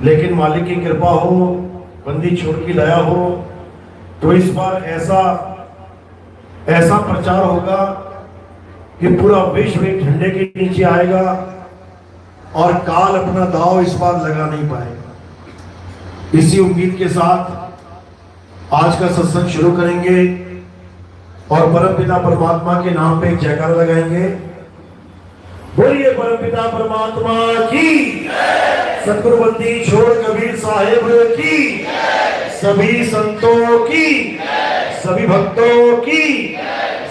लेकिन मालिक की कृपा हो, बंदी छोड़ की दया हो, तो इस बार ऐसा ऐसा प्रचार होगा कि पूरा विश्व एक झंडे के नीचे आएगा और काल अपना दांव इस बार लगा नहीं पाएगा। इसी उम्मीद के साथ आज का सत्संग शुरू करेंगे और परमपिता परमात्मा के नाम पे एक जयकारा लगाएंगे। बोलिए परमपिता परमात्मा की, सतगुरु बंदी छोड़ कबीर साहेब की, सभी संतों की, सभी भक्तों की,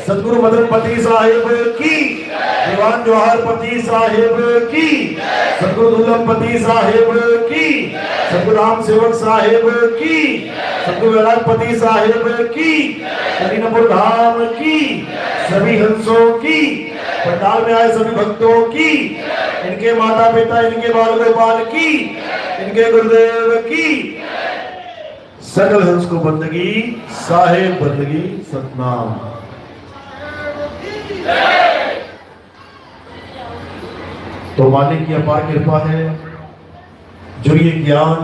सतगुरु मदनपति साहेब की, दीवान जवाहरपति साहेब की, सतगुरु दुर्लभपति साहेब की, सतगुरु राम सेवक साहेब की, सतगुरु वैरागपति साहेब की, करीनपुर धाम की, सभी हंसों की, पंडाल में आए सभी भक्तों की, इनके माता पिता, इनके बाल गोपाल की, इनके गुरुदेव की, सकल हंस को बंदगी, साहेब बंदगी, सतनाम। तो मालिक की अपार कृपा है जो ये ज्ञान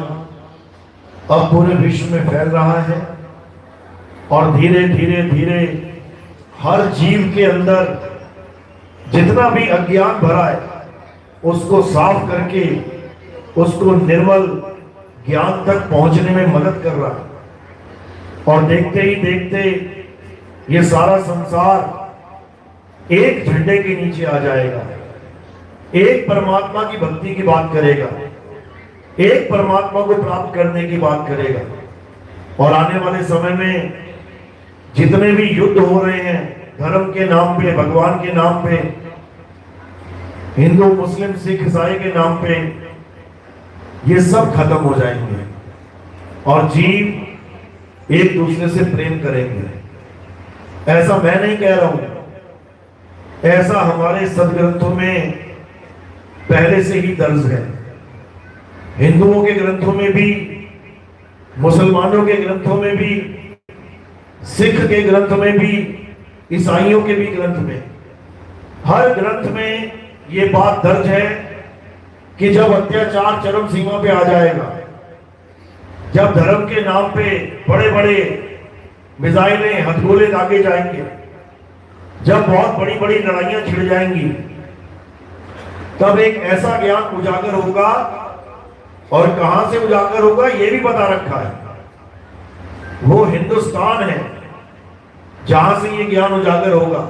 अब पूरे विश्व में फैल रहा है और धीरे धीरे धीरे हर जीव के अंदर जितना भी अज्ञान भरा है उसको साफ करके उसको निर्मल ज्ञान तक पहुंचने में मदद कर रहा है। और देखते ही देखते ये सारा संसार एक झंडे के नीचे आ जाएगा, एक परमात्मा की भक्ति की बात करेगा, एक परमात्मा को प्राप्त करने की बात करेगा। और आने वाले समय में जितने भी युद्ध हो रहे हैं धर्म के नाम पे, भगवान के नाम पे, हिंदू मुस्लिम सिख ईसाई के नाम पे, ये सब खत्म हो जाएंगे और जीव एक दूसरे से प्रेम करेंगे। ऐसा मैं नहीं कह रहा हूं, ऐसा हमारे सदग्रंथों में पहले से ही दर्ज है। हिंदुओं के ग्रंथों में भी, मुसलमानों के ग्रंथों में भी, सिख के ग्रंथ में भी, ईसाइयों के भी ग्रंथ में, हर ग्रंथ में ये बात दर्ज है कि जब अत्याचार चरम सीमा पे आ जाएगा, जब धर्म के नाम पे बड़े बड़े मिसाइलें हथगोले दागे जाएंगे, जब बहुत बड़ी बड़ी लड़ाइयां छिड़ जाएंगी, तब एक ऐसा ज्ञान उजागर होगा। और कहां से उजागर होगा ये भी बता रखा है, वो हिंदुस्तान है जहां से ये ज्ञान उजागर होगा।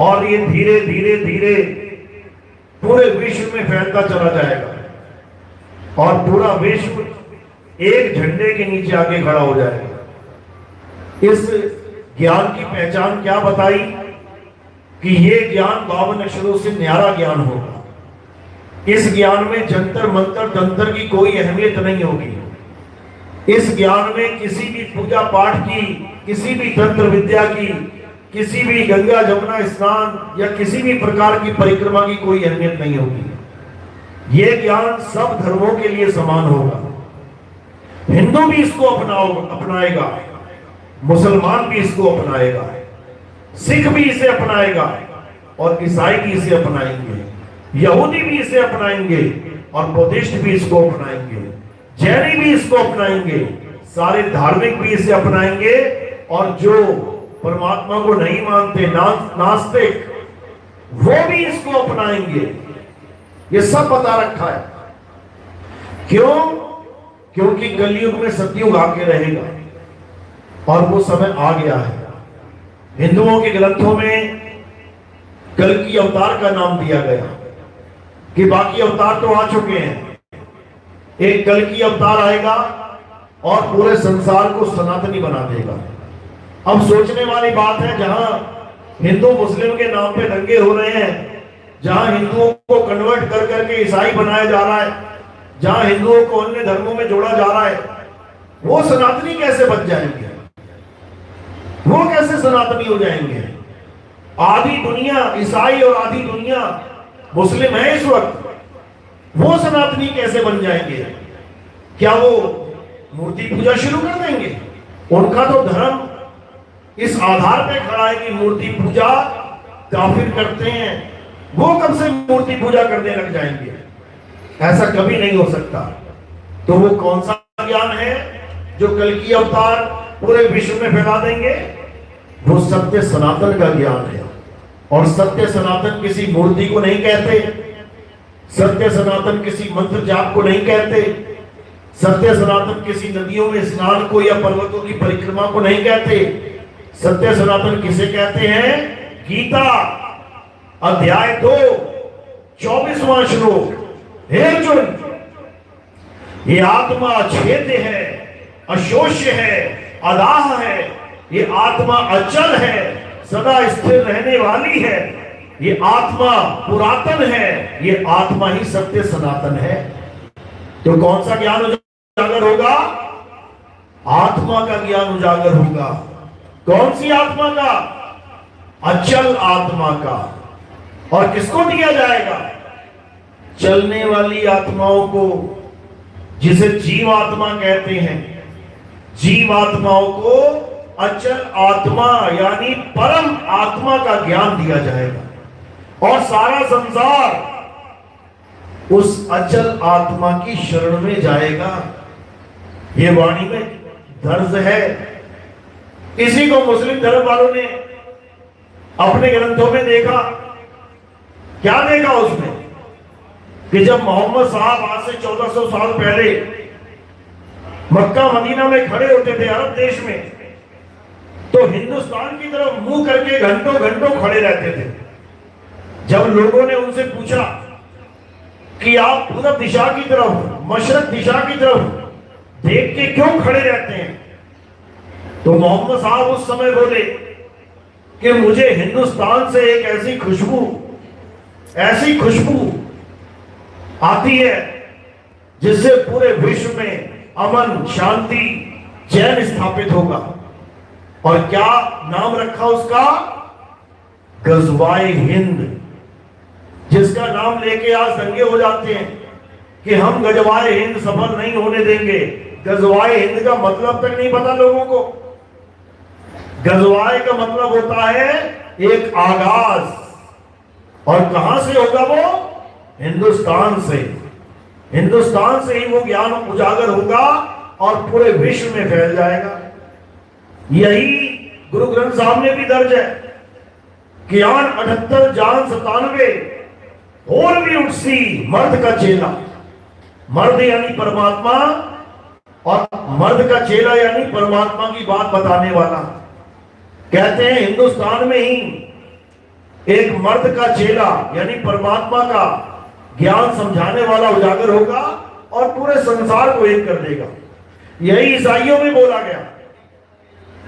और ये धीरे धीरे धीरे पूरे विश्व में फैलता चला जाएगा और पूरा विश्व एक झंडे के नीचे आके खड़ा हो जाएगा। इस ज्ञान की पहचान क्या बताई कि ये ज्ञान 52 अक्षरों से न्यारा ज्ञान होगा। इस ज्ञान में जंतर मंतर तंत्र की कोई अहमियत नहीं होगी। इस ज्ञान में किसी भी पूजा पाठ की, किसी भी तंत्र विद्या की, किसी भी गंगा जमुना स्नान या किसी भी प्रकार की परिक्रमा की कोई अहमियत नहीं होगी। ये ज्ञान सब धर्मों के लिए समान होगा। हिंदू भी इसको अपनाएगा, मुसलमान भी इसको अपनाएगा, सिख भी इसे अपनाएगा और ईसाई भी इसे अपनाएंगे, यहूदी भी इसे अपनाएंगे और बौद्धिस्ट भी इसको अपनाएंगे, जैनी भी इसको अपनाएंगे, सारे धार्मिक भी इसे अपनाएंगे। और जो परमात्मा को नहीं मानते, नास्तिक, वो भी इसको अपनाएंगे। ये सब बता रखा है। क्यों? क्योंकि कलयुग में सतयुग आके रहेगा और वो समय आ गया है। हिंदुओं के ग्रंथों में कल की अवतार का नाम दिया गया कि बाकी अवतार तो आ चुके हैं, एक कल की अवतार आएगा और पूरे संसार को सनातनी बना देगा। अब सोचने वाली बात है, जहां हिंदू मुस्लिम के नाम पे दंगे हो रहे हैं, जहां हिंदुओं को कन्वर्ट कर करके ईसाई बनाया जा रहा है, जहां हिंदुओं को अन्य धर्मों में जोड़ा जा रहा है, वो सनातनी कैसे बच जाएंगे? वो कैसे सनातनी हो जाएंगे? आधी दुनिया ईसाई और आधी दुनिया मुस्लिम है इस वक्त, वो सनातनी कैसे बन जाएंगे? क्या वो मूर्ति पूजा शुरू कर देंगे? उनका तो धर्म इस आधार पे खड़ा है कि मूर्ति पूजा काफिर करते हैं, वो कब से मूर्ति पूजा करने लग जाएंगे? ऐसा कभी नहीं हो सकता। तो वो कौन सा ज्ञान है जो कल की अवतार पूरे विश्व में फैला देंगे? वो सत्य सनातन का ज्ञान है। और सत्य सनातन किसी मूर्ति को नहीं कहते, सत्य सनातन किसी मंत्र जाप को नहीं कहते, सत्य सनातन किसी नदियों में स्नान को या पर्वतों की परिक्रमा को नहीं कहते। सत्य सनातन किसे कहते हैं? गीता अध्याय 2 24वां श्लोक, हे अर्जुन, ये आत्मा अछेद्य है, अशोष्य है, अदाह है, ये आत्मा अचल है, सदा स्थिर रहने वाली है, ये आत्मा पुरातन है, ये आत्मा ही सत्य सनातन है। तो कौन सा ज्ञान उजागर होगा? आत्मा का ज्ञान उजागर होगा। कौन सी आत्मा का? अचल आत्मा का। और किसको दिया जाएगा? चलने वाली आत्माओं को, जिसे जीवात्मा कहते हैं। जीवात्माओं को अचल आत्मा यानी परम आत्मा का ज्ञान दिया जाएगा और सारा संसार उस अचल आत्मा की शरण में जाएगा। ये वाणी में दर्ज है। इसी को मुस्लिम धर्म वालों ने अपने ग्रंथों में देखा। क्या देखा उसमें? कि जब मोहम्मद साहब आज से 1400 साल पहले मक्का मदीना में खड़े होते थे अरब देश में, तो हिंदुस्तान की तरफ मुंह करके घंटों घंटों खड़े रहते थे। जब लोगों ने उनसे पूछा कि आप पूरब दिशा की तरफ, मशरक दिशा की तरफ देख के क्यों खड़े रहते हैं, तो मोहम्मद साहब उस समय बोले कि मुझे हिंदुस्तान से एक ऐसी खुशबू आती है जिससे पूरे विश्व में अमन, शांति, चैन स्थापित होगा। और क्या नाम रखा उसका? गज़वाए हिंद, जिसका नाम लेके आज दंगे हो जाते हैं कि हम गज़वाए हिंद सफल नहीं होने देंगे। गज़वाए हिंद का मतलब तक नहीं पता लोगों को। गज़वाए का मतलब होता है एक आगाज, और कहां से होगा वो? हिंदुस्तान से। हिंदुस्तान से ही वो ज्ञान उजागर होगा और पूरे विश्व में फैल जाएगा। यही गुरु ग्रंथ साहब में भी दर्ज है कि आन 78 जान 97 और भी उठसी मर्द का चेला। मर्द यानी परमात्मा और मर्द का चेला यानी परमात्मा की बात बताने वाला। कहते हैं हिंदुस्तान में ही एक मर्द का चेला यानी परमात्मा का ज्ञान समझाने वाला उजागर होगा और पूरे संसार को एक कर देगा। यही ईसाइयों में बोला गया,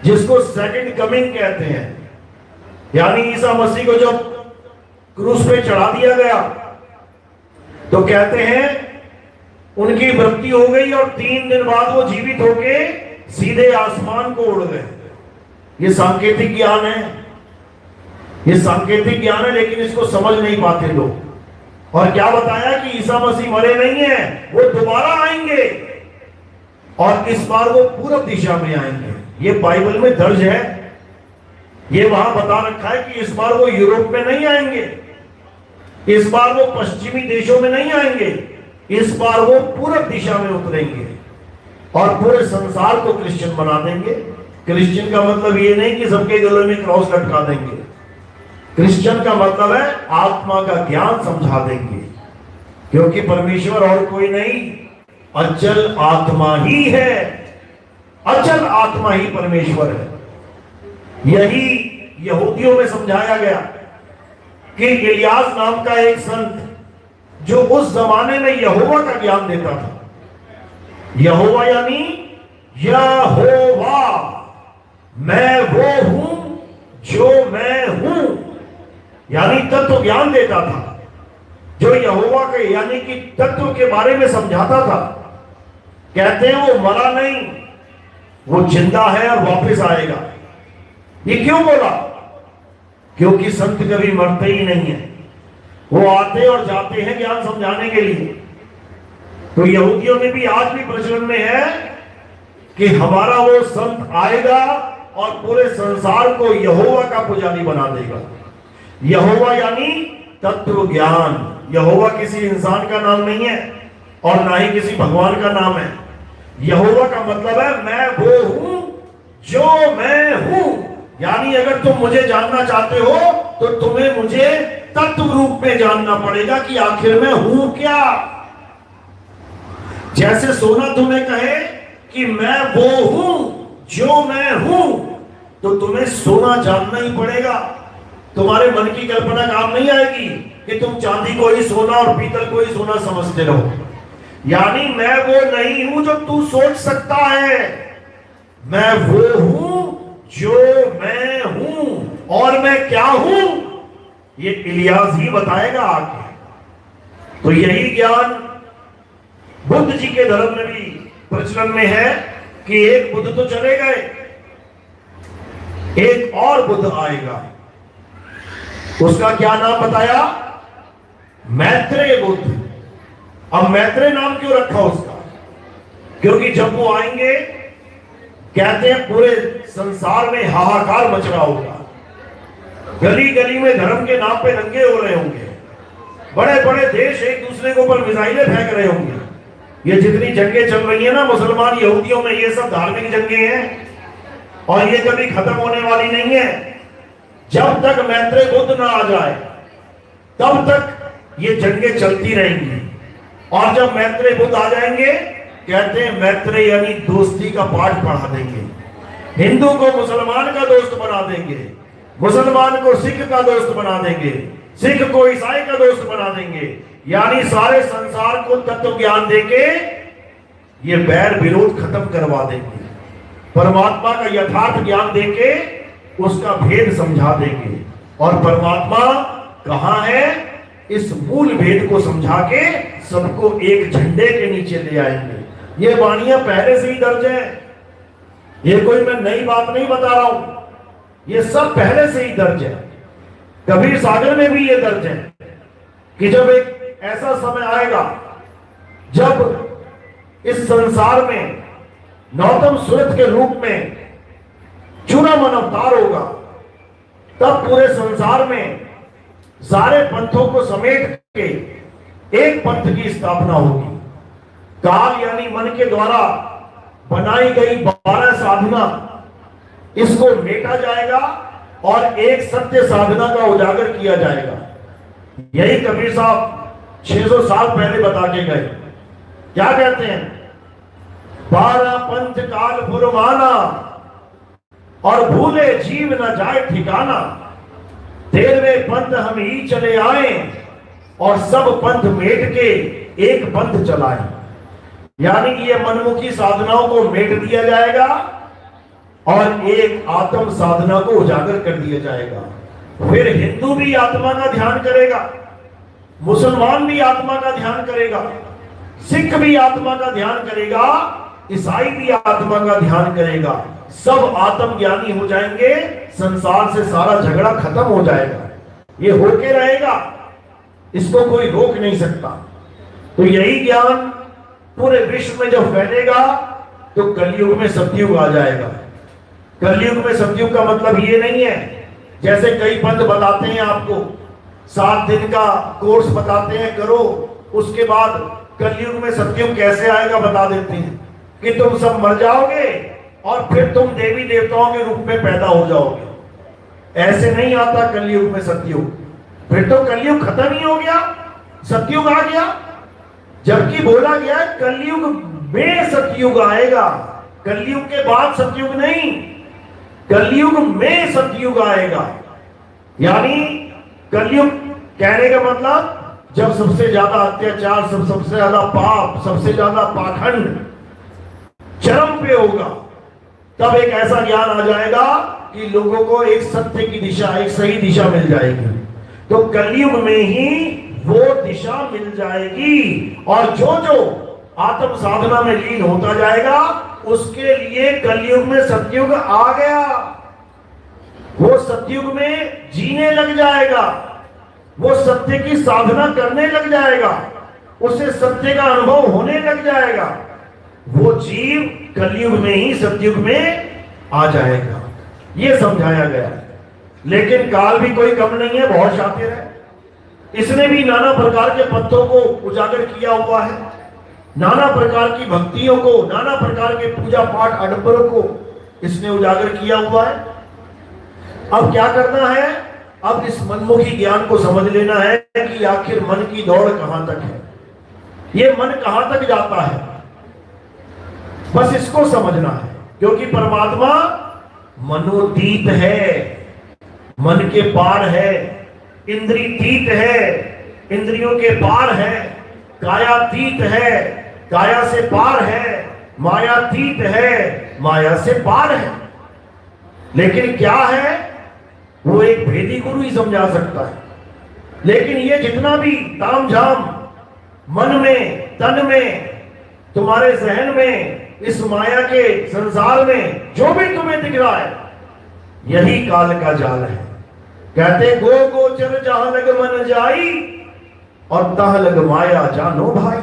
जिसको सेकंड कमिंग कहते हैं, यानी ईसा मसीह को जब क्रूस पे चढ़ा दिया गया तो कहते हैं उनकी मृत्यु हो गई और 3 दिन बाद वो जीवित होके सीधे आसमान को उड़ गए। ये सांकेतिक ज्ञान है, ये सांकेतिक ज्ञान है, लेकिन इसको समझ नहीं पाते लोग। और क्या बताया कि ईसा मसीह मरे नहीं है, वो दोबारा आएंगे और इस बार वो पूरब दिशा में आएंगे। ये बाइबल में दर्ज है। ये वहां बता रखा है कि इस बार वो यूरोप में नहीं आएंगे, इस बार वो पश्चिमी देशों में नहीं आएंगे, इस बार वो पूरब दिशा में उतरेंगे और पूरे संसार को क्रिश्चियन बना देंगे। क्रिश्चियन का मतलब ये नहीं कि सबके गले में क्रॉस लटका देंगे। क्रिश्चियन का मतलब है आत्मा का ज्ञान समझा देंगे, क्योंकि परमेश्वर और कोई नहीं, अचल आत्मा ही है। अचल आत्मा ही परमेश्वर है। यही यहूदियों में समझाया गया कि इलियास नाम का एक संत जो उस जमाने में यहोवा का ज्ञान देता था। यहोवा यानी यहोवा, मैं वो हूं जो मैं हूं, यानी तत्व ज्ञान देता था। जो यहोवा के यानी कि तत्व के बारे में समझाता था। कहते हैं वो मरा नहीं, वो जिंदा है और वापस आएगा। ये क्यों बोला? क्योंकि संत कभी मरते ही नहीं है, वो आते और जाते हैं ज्ञान समझाने के लिए। तो यहूदियों में भी आज भी प्रचलन में है कि हमारा वो संत आएगा और पूरे संसार को यहोवा का पुजारी बना देगा। यहोवा यानी तत्व ज्ञान। यहोवा किसी इंसान का नाम नहीं है, और ना ही किसी भगवान का नाम है। यहोवा का मतलब है मैं वो हूं जो मैं हूं। यानी अगर तुम मुझे जानना चाहते हो तो तुम्हें मुझे तत्व रूप में जानना पड़ेगा कि आखिर मैं हूं क्या। जैसे सोना तुम्हें कहे कि मैं वो हूं जो मैं हूं, तो तुम्हें सोना जानना ही पड़ेगा। तुम्हारे मन की कल्पना काम नहीं आएगी कि तुम चांदी को ही सोना और पीतल को ही सोना समझते रहो। यानी मैं वो नहीं हूं जो तू सोच सकता है, मैं वो हूं जो मैं हूं। और मैं क्या हूं ये इलियास ही बताएगा आगे। तो यही ज्ञान बुद्ध जी के धर्म में भी प्रचलन में है कि एक बुद्ध तो चले गए, एक और बुद्ध आएगा। उसका क्या नाम बताया? मैत्रेय बुद्ध। अब मैत्रेय नाम क्यों रखा उसका? क्योंकि जब वो आएंगे कहते हैं पूरे संसार में हाहाकार मच रहा होगा, गली गली में धर्म के नाम पे दंगे हो रहे होंगे, बड़े बड़े देश एक दूसरे के ऊपर मिसाइलें फेंक रहे होंगे। ये जितनी जंगें चल रही है ना मुसलमान यहूदियों में, ये सब धार्मिक जंगें हैं और ये कभी खत्म होने वाली नहीं है। जब तक मैत्रेय बुद्ध ना आ जाए तब तक ये जंगें चलती रहेंगी। और जब मैत्रेय बुद्ध आ जाएंगे कहते हैं मैत्रेय यानी दोस्ती का पाठ पढ़ा देंगे। हिंदू को मुसलमान का दोस्त बना देंगे, मुसलमान को सिख का दोस्त बना देंगे, सिख को ईसाई का दोस्त बना देंगे। यानी सारे संसार को तत्व ज्ञान देके ये बैर विरोध खत्म करवा देंगे। परमात्मा का यथार्थ ज्ञान देके उसका भेद समझा देंगे। और परमात्मा कहां है इस मूल भेद को समझा के सबको एक झंडे के नीचे ले आएंगे। ये वाणियां पहले से ही दर्ज है, ये कोई मैं नई बात नहीं बता रहा हूं, ये सब पहले से ही दर्ज है। कबीर सागर में भी ये दर्ज है कि जब एक ऐसा समय आएगा जब इस संसार में नौतम सूरत के रूप में चूड़ामन अवतार होगा, तब पूरे संसार में सारे पंथों को समेट के एक पंथ की स्थापना होगी। काल यानी मन के द्वारा बनाई गई 12 साधना, इसको मेटा जाएगा और एक सत्य साधना का उजागर किया जाएगा। यही कबीर साहब 600 साल पहले बता के गए। क्या कहते हैं? 12 पंथ काल फुरमाना और भूले जीव न जाए ठिकाना, 13वें पंथ हम ही चले आए और सब पंथ मेट के एक पंथ चलाए। यानी ये मनमुखी साधनाओं को मेट दिया जाएगा और एक आत्म साधना को उजागर कर दिया जाएगा। फिर हिंदू भी आत्मा का ध्यान करेगा, मुसलमान भी आत्मा का ध्यान करेगा, सिख भी आत्मा का ध्यान करेगा, ईसाई भी आत्मा का ध्यान करेगा। सब आत्मज्ञानी हो जाएंगे, संसार से सारा झगड़ा खत्म हो जाएगा। ये होके रहेगा, इसको कोई रोक नहीं सकता। तो यही ज्ञान पूरे विश्व में जब फैलेगा तो कलयुग में सतयुग आ जाएगा। कलयुग में सतयुग का मतलब ये नहीं है जैसे कई पंथ बताते हैं आपको 7 दिन का कोर्स बताते हैं करो, उसके बाद कलयुग में सतयुग कैसे आएगा बता देते हैं कि तुम सब मर जाओगे और फिर तुम देवी देवताओं के रूप में पैदा हो जाओगे। ऐसे नहीं आता कलयुग में सतयुग। फिर तो कलयुग खत्म ही हो गया, सतयुग आ गया। जबकि बोला गया कलयुग में सतयुग आएगा, कलयुग के बाद सतयुग नहीं, कलयुग में सतयुग आएगा। यानी कलयुग कहने का मतलब जब सबसे ज्यादा अत्याचार, सबसे ज्यादा पाप, सबसे ज्यादा पाखंड चरम पे होगा, तब एक ऐसा ज्ञान आ जाएगा कि लोगों को एक सत्य की दिशा, एक सही दिशा मिल जाएगी। तो कलयुग में ही वो दिशा मिल जाएगी और जो जो आत्म साधना में लीन होता जाएगा उसके लिए कलयुग में सतयुग आ गया। वो सतयुग में जीने लग जाएगा, वो सत्य की साधना करने लग जाएगा, उसे सत्य का अनुभव होने लग जाएगा। वो जीव कलयुग में ही सतयुग में आ जाएगा, ये समझाया गया। लेकिन काल भी कोई कम नहीं है, बहुत शातिर है। इसने भी नाना प्रकार के पत्थों को उजागर किया हुआ है। नाना प्रकार की भक्तियों को, नाना प्रकार के पूजा पाठ आडंबरों को इसने उजागर किया हुआ है। अब क्या करना है? अब इस मनमुखी ज्ञान को समझ लेना है कि आखिर मन की दौड़ कहां तक है, ये मन कहां तक जाता है, बस इसको समझना है। क्योंकि परमात्मा मनोतीत है, मन के पार है, इंद्रियतीत है, इंद्रियों के पार है, कायातीत है, काया से पार है, मायातीत है, माया से पार है। लेकिन क्या है? वो एक भेदी गुरु ही समझा सकता है। लेकिन ये जितना भी तामझाम मन में, तन में, तुम्हारे जहन में, इस माया के संसार में जो भी तुम्हें दिख रहा है, यही काल का जाल है। कहते गो गोचर जहां लग मन जाई और तहां लग माया जानो भाई।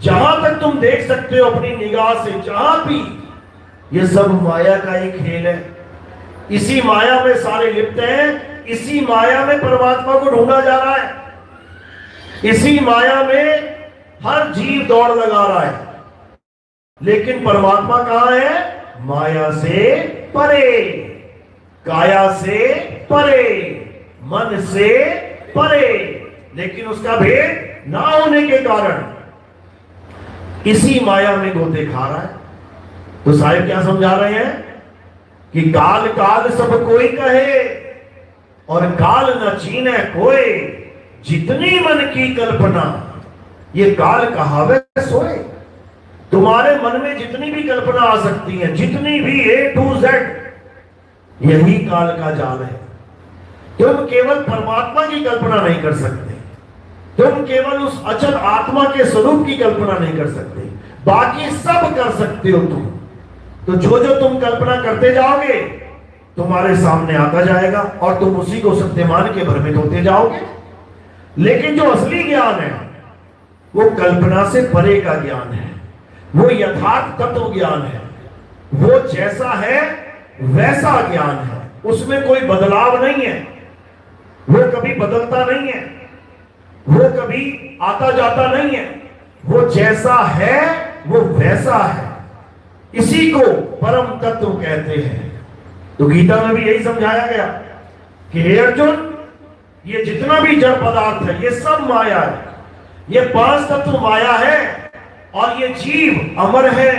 जहां तक तुम देख सकते हो अपनी निगाह से, जहां भी, ये सब माया का ही खेल है। इसी माया में सारे लिप्त हैं, इसी माया में परमात्मा को ढूंढा जा रहा है, इसी माया में हर जीव दौड़ लगा रहा है। लेकिन परमात्मा कहां है? माया से परे, काया से परे, मन से परे। लेकिन उसका भेद ना होने के कारण इसी माया में गोते खा रहा है। तो साहिब क्या समझा रहे हैं कि काल काल सब कोई कहे और काल न चीने कोई, जितनी मन की कल्पना ये काल कहावे सोए। तुम्हारे मन में जितनी भी कल्पना आ सकती है, जितनी भी A to Z, यही काल का जाल है। तुम केवल परमात्मा की कल्पना नहीं कर सकते, तुम केवल उस अचल आत्मा के स्वरूप की कल्पना नहीं कर सकते, बाकी सब कर सकते हो तुम। तो जो जो तुम कल्पना करते जाओगे तुम्हारे सामने आता जाएगा और तुम उसी को सत्यमान के भ्रमित होते जाओगे। लेकिन जो असली ज्ञान है वो कल्पना से परे का ज्ञान है, वो यथार्थ तत्व ज्ञान है, वो जैसा है वैसा ज्ञान है, उसमें कोई बदलाव नहीं है, वो कभी बदलता नहीं है, वो कभी आता जाता नहीं है, वो जैसा है वो वैसा है। इसी को परम तत्व कहते हैं। तो गीता में भी यही समझाया गया कि हे अर्जुन, ये जितना भी जड़ पदार्थ है ये सब माया है, ये पांच तत्व माया है और ये जीव अमर है।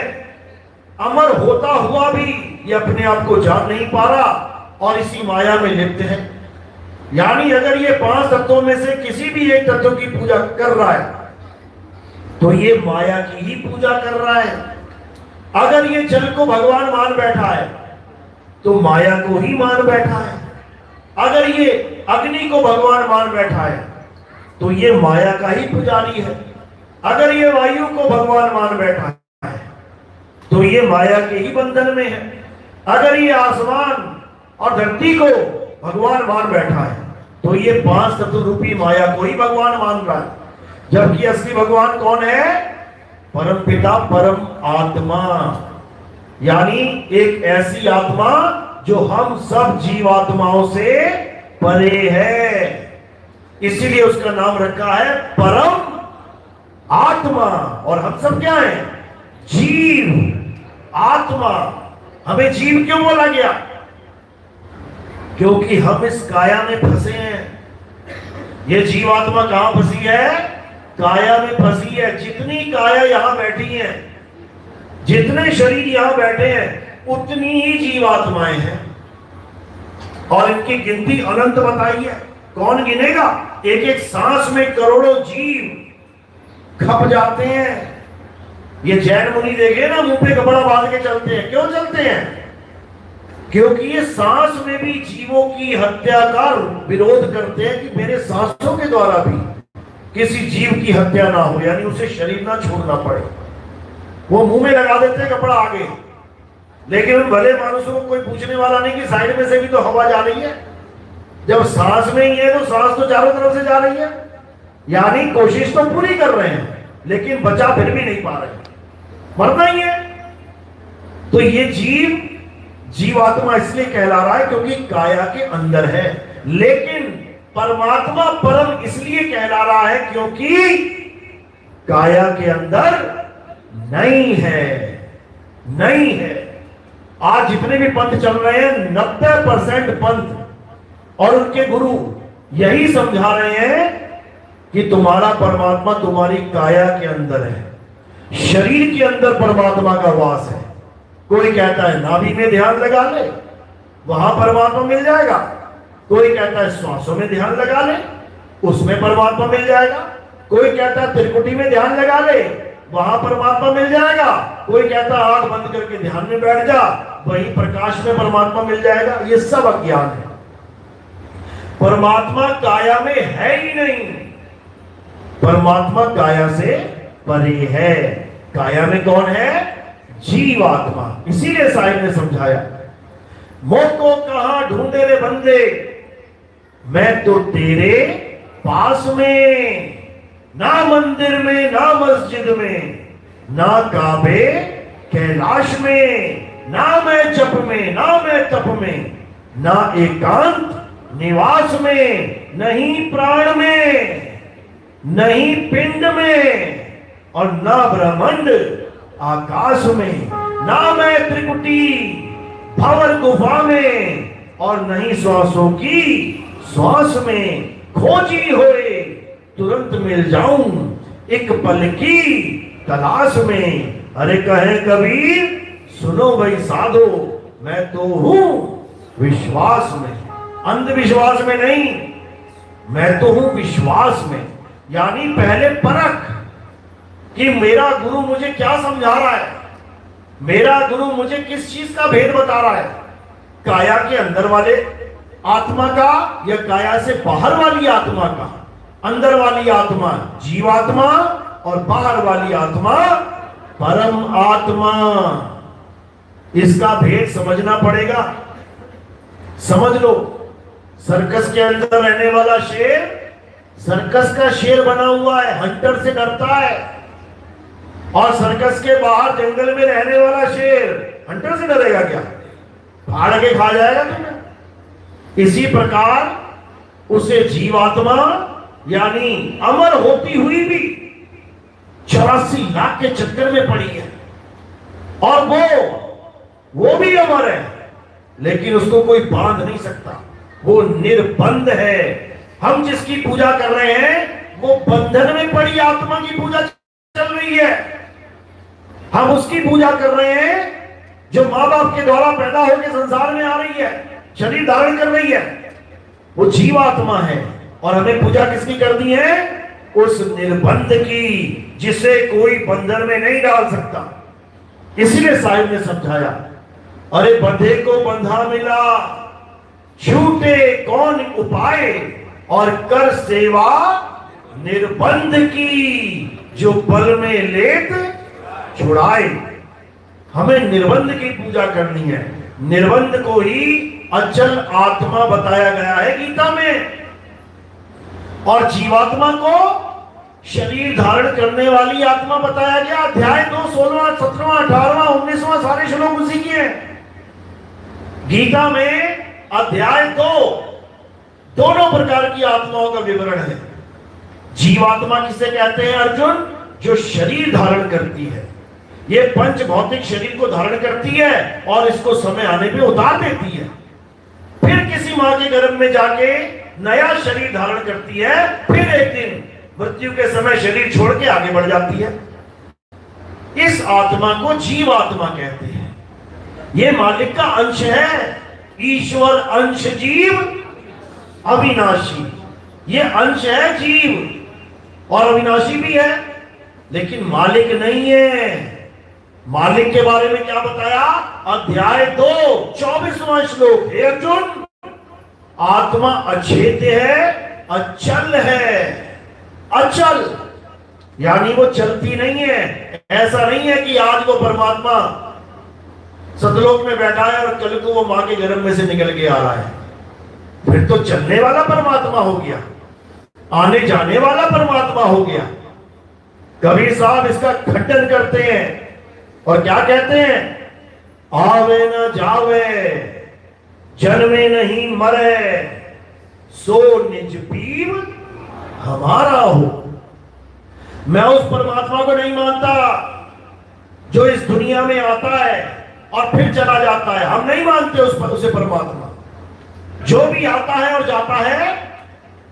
अमर होता हुआ भी ये अपने आप को जान नहीं पा रहा और इसी माया में लिप्त है। यानी अगर ये पांच तत्वों में से किसी भी एक तत्व की पूजा कर रहा है तो ये माया की ही पूजा कर रहा है। अगर ये जल को भगवान मान बैठा है तो माया को ही मान बैठा है। अगर ये अग्नि को भगवान मान बैठा है तो ये माया का ही पुजारी है। अगर ये वायु को भगवान मान बैठा है तो ये माया के ही बंधन में है। अगर ये आसमान और धरती को भगवान मान बैठा है तो ये पांच तत्व रूपी माया को ही भगवान मान रहा है। जबकि असली भगवान कौन है? परम पिता, परम आत्मा, यानी एक ऐसी आत्मा जो हम सब जीवात्माओं से परे है। इसीलिए उसका नाम रखा है परम आत्मा। और हम सब क्या है? जीव आत्मा। हमें जीव क्यों बोला गया? क्योंकि हम इस काया में फंसे हैं। ये जीवात्मा कहां फंसी है? काया में फंसी है। जितनी काया यहां बैठी है, जितने शरीर यहां बैठे हैं, उतनी ही जीवात्माएं हैं और इनकी गिनती अनंत बताई है। कौन गिनेगा? एक एक सांस में करोड़ों जीव खप जाते हैं। ये जैन मुनि देखे ना, मुंह पे कपड़ा बांध के चलते हैं। क्यों चलते हैं? क्योंकि ये सांस में भी जीवों की हत्या का विरोध करते हैं कि मेरे सांसों के द्वारा भी किसी जीव की हत्या ना हो, यानी उसे शरीर ना छोड़ना पड़े। वो मुंह में लगा देते हैं कपड़ा आगे, लेकिन उन भले मानुषों को कोई पूछने वाला नहीं कि साइड में से भी तो हवा जा रही है। जब सांस में ही है तो सांस तो चारों तरफ से जा रही है, यानी कोशिश तो पूरी कर रहे हैं लेकिन बचा फिर भी नहीं पा रहे, मरना ही है। तो ये जीवात्मा इसलिए कहला रहा है क्योंकि काया के अंदर है। लेकिन परमात्मा परम इसलिए कहला रहा है क्योंकि काया के अंदर नहीं है, नहीं है। आज जितने भी पंथ चल रहे हैं 90% पंथ और उनके गुरु यही समझा रहे हैं कि तुम्हारा परमात्मा तुम्हारी काया के अंदर है, शरीर के अंदर परमात्मा का वास है। कोई कहता है नाभि में ध्यान लगा ले, वहां परमात्मा मिल जाएगा। कोई कहता है श्वासों में ध्यान लगा ले, उसमें परमात्मा मिल जाएगा। कोई कहता है त्रिकुटी में ध्यान लगा ले, वहां परमात्मा मिल जाएगा। कोई कहता है आंख बंद करके ध्यान में बैठ जा, वही प्रकाश में परमात्मा मिल जाएगा। ये सब अज्ञान है। परमात्मा काया में है ही नहीं, परमात्मा काया से परे है। काया में कौन है? जीवात्मा। इसीलिए साहिब ने समझाया, मोह को कहां ढूंढे रे बंदे, मैं तो तेरे पास में, ना मंदिर में ना मस्जिद में, ना काबे कैलाश में, ना मैं जप में ना मैं तप में, ना एकांत निवास में, नहीं प्राण में, नहीं पिंड में, और ना ब्रह्मांड आकाश में, ना मैं त्रिकुटी भंवर गुफा में, और नहीं श्वासों की श्वास में। खोजी होए तुरंत मिल जाऊं एक पल की तलाश में। अरे कहे कबीर सुनो भाई साधो, मैं तो हूं विश्वास में, अंधविश्वास में नहीं, मैं तो हूं विश्वास में। यानी पहले परख कि मेरा गुरु मुझे क्या समझा रहा है, मेरा गुरु मुझे किस चीज का भेद बता रहा है, काया के अंदर वाले आत्मा का या काया से बाहर वाली आत्मा का। अंदर वाली आत्मा जीवात्मा और बाहर वाली आत्मा परम आत्मा। इसका भेद समझना पड़ेगा। समझ लो, सर्कस के अंदर रहने वाला शेर सर्कस का शेर बना हुआ है, हंटर से डरता है। और सर्कस के बाहर जंगल में रहने वाला शेर हंटर से डरेगा क्या? फाड़ के खा जाएगा तुम्हें। इसी प्रकार उसे जीवात्मा यानी अमर होती हुई भी 84 लाख के चक्कर में पड़ी है, और वो भी अमर है, लेकिन उसको कोई बांध नहीं सकता, वो निर्बंध है। हम जिसकी पूजा कर रहे हैं वो बंधन में पड़ी आत्मा की पूजा चल रही है। हम उसकी पूजा कर रहे हैं जो माँ बाप के द्वारा पैदा होकर संसार में आ रही है, शरीर धारण कर रही है, वो जीवात्मा है। और हमें पूजा किसकी करनी है? उस निर्बंध की, जिसे कोई बंधन में नहीं डाल सकता। इसीलिए साहिब ने समझाया, अरे बंधे को बंधा मिला, छूटे कौन उपाय, और कर सेवा निर्बंध की, जो पल में लेत छुड़ाए। हमें निर्बंध की पूजा करनी है। निर्बंध को ही अचल आत्मा बताया गया है गीता में, और जीवात्मा को शरीर धारण करने वाली आत्मा बताया गया। अध्याय 2 16वां 17वां 18वां 19वां सारे श्लोक उसी के हैं गीता में। अध्याय 2 दोनों प्रकार की आत्माओं का विवरण है। जीवात्मा किसे कहते हैं अर्जुन? जो शरीर धारण करती है, ये पंच भौतिक शरीर को धारण करती है और इसको समय आने पे उतार देती है। फिर किसी मां के गर्भ में जाके नया शरीर धारण करती है, फिर एक दिन मृत्यु के समय शरीर छोड़ के आगे बढ़ जाती है। इस आत्मा को जीवात्मा कहते हैं। ये मालिक का अंश है, ईश्वर अंश जीव अविनाशी। ये अंश है जीव और अविनाशी भी है, लेकिन मालिक नहीं है। मालिक के बारे में क्या बताया? अध्याय 2 24वां श्लोक, हे अर्जुन, आत्मा अछेद्य है, अचल है। अचल यानी वो चलती नहीं है। ऐसा नहीं है कि आज वो परमात्मा सतलोक में बैठा है और कल को वो मां के गर्भ में से निकल के आ रहा है। फिर तो चलने वाला परमात्मा हो गया, आने जाने वाला परमात्मा हो गया। कबीर साहब इसका खंडन करते हैं और क्या कहते हैं? आवे न जावे, जन्मे नहीं मरे, सो निज पीर हमारा हो। मैं उस परमात्मा को नहीं मानता जो इस दुनिया में आता है और फिर चला जाता है। हम नहीं मानते उसे परमात्मा। जो भी आता है और जाता है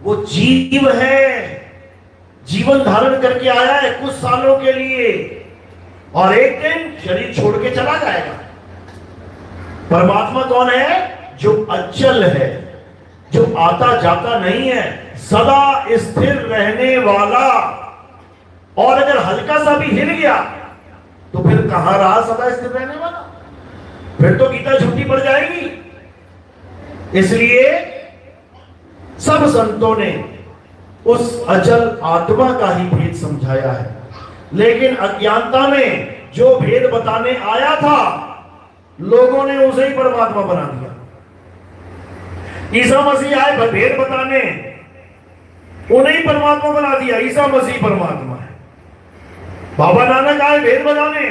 वो जीव है, जीवन धारण करके आया है कुछ सालों के लिए और एक दिन शरीर छोड़ के चला जाएगा। परमात्मा कौन है? जो अचल है, जो आता जाता नहीं है, सदा स्थिर रहने वाला। और अगर हल्का सा भी हिल गया तो फिर कहां रहा सदा स्थिर रहने वाला? फिर तो गीता झूठी पड़ जाएगी। इसलिए सब संतों ने उस अचल आत्मा का ही भेद समझाया है, लेकिन अज्ञानता में जो भेद बताने आया था लोगों ने उसे ही परमात्मा बना दिया। ईसा मसीह आए भेद बताने, उन्हें ही परमात्मा बना दिया। ईसा मसीह परमात्मा है। बाबा नानक आए भेद बताने,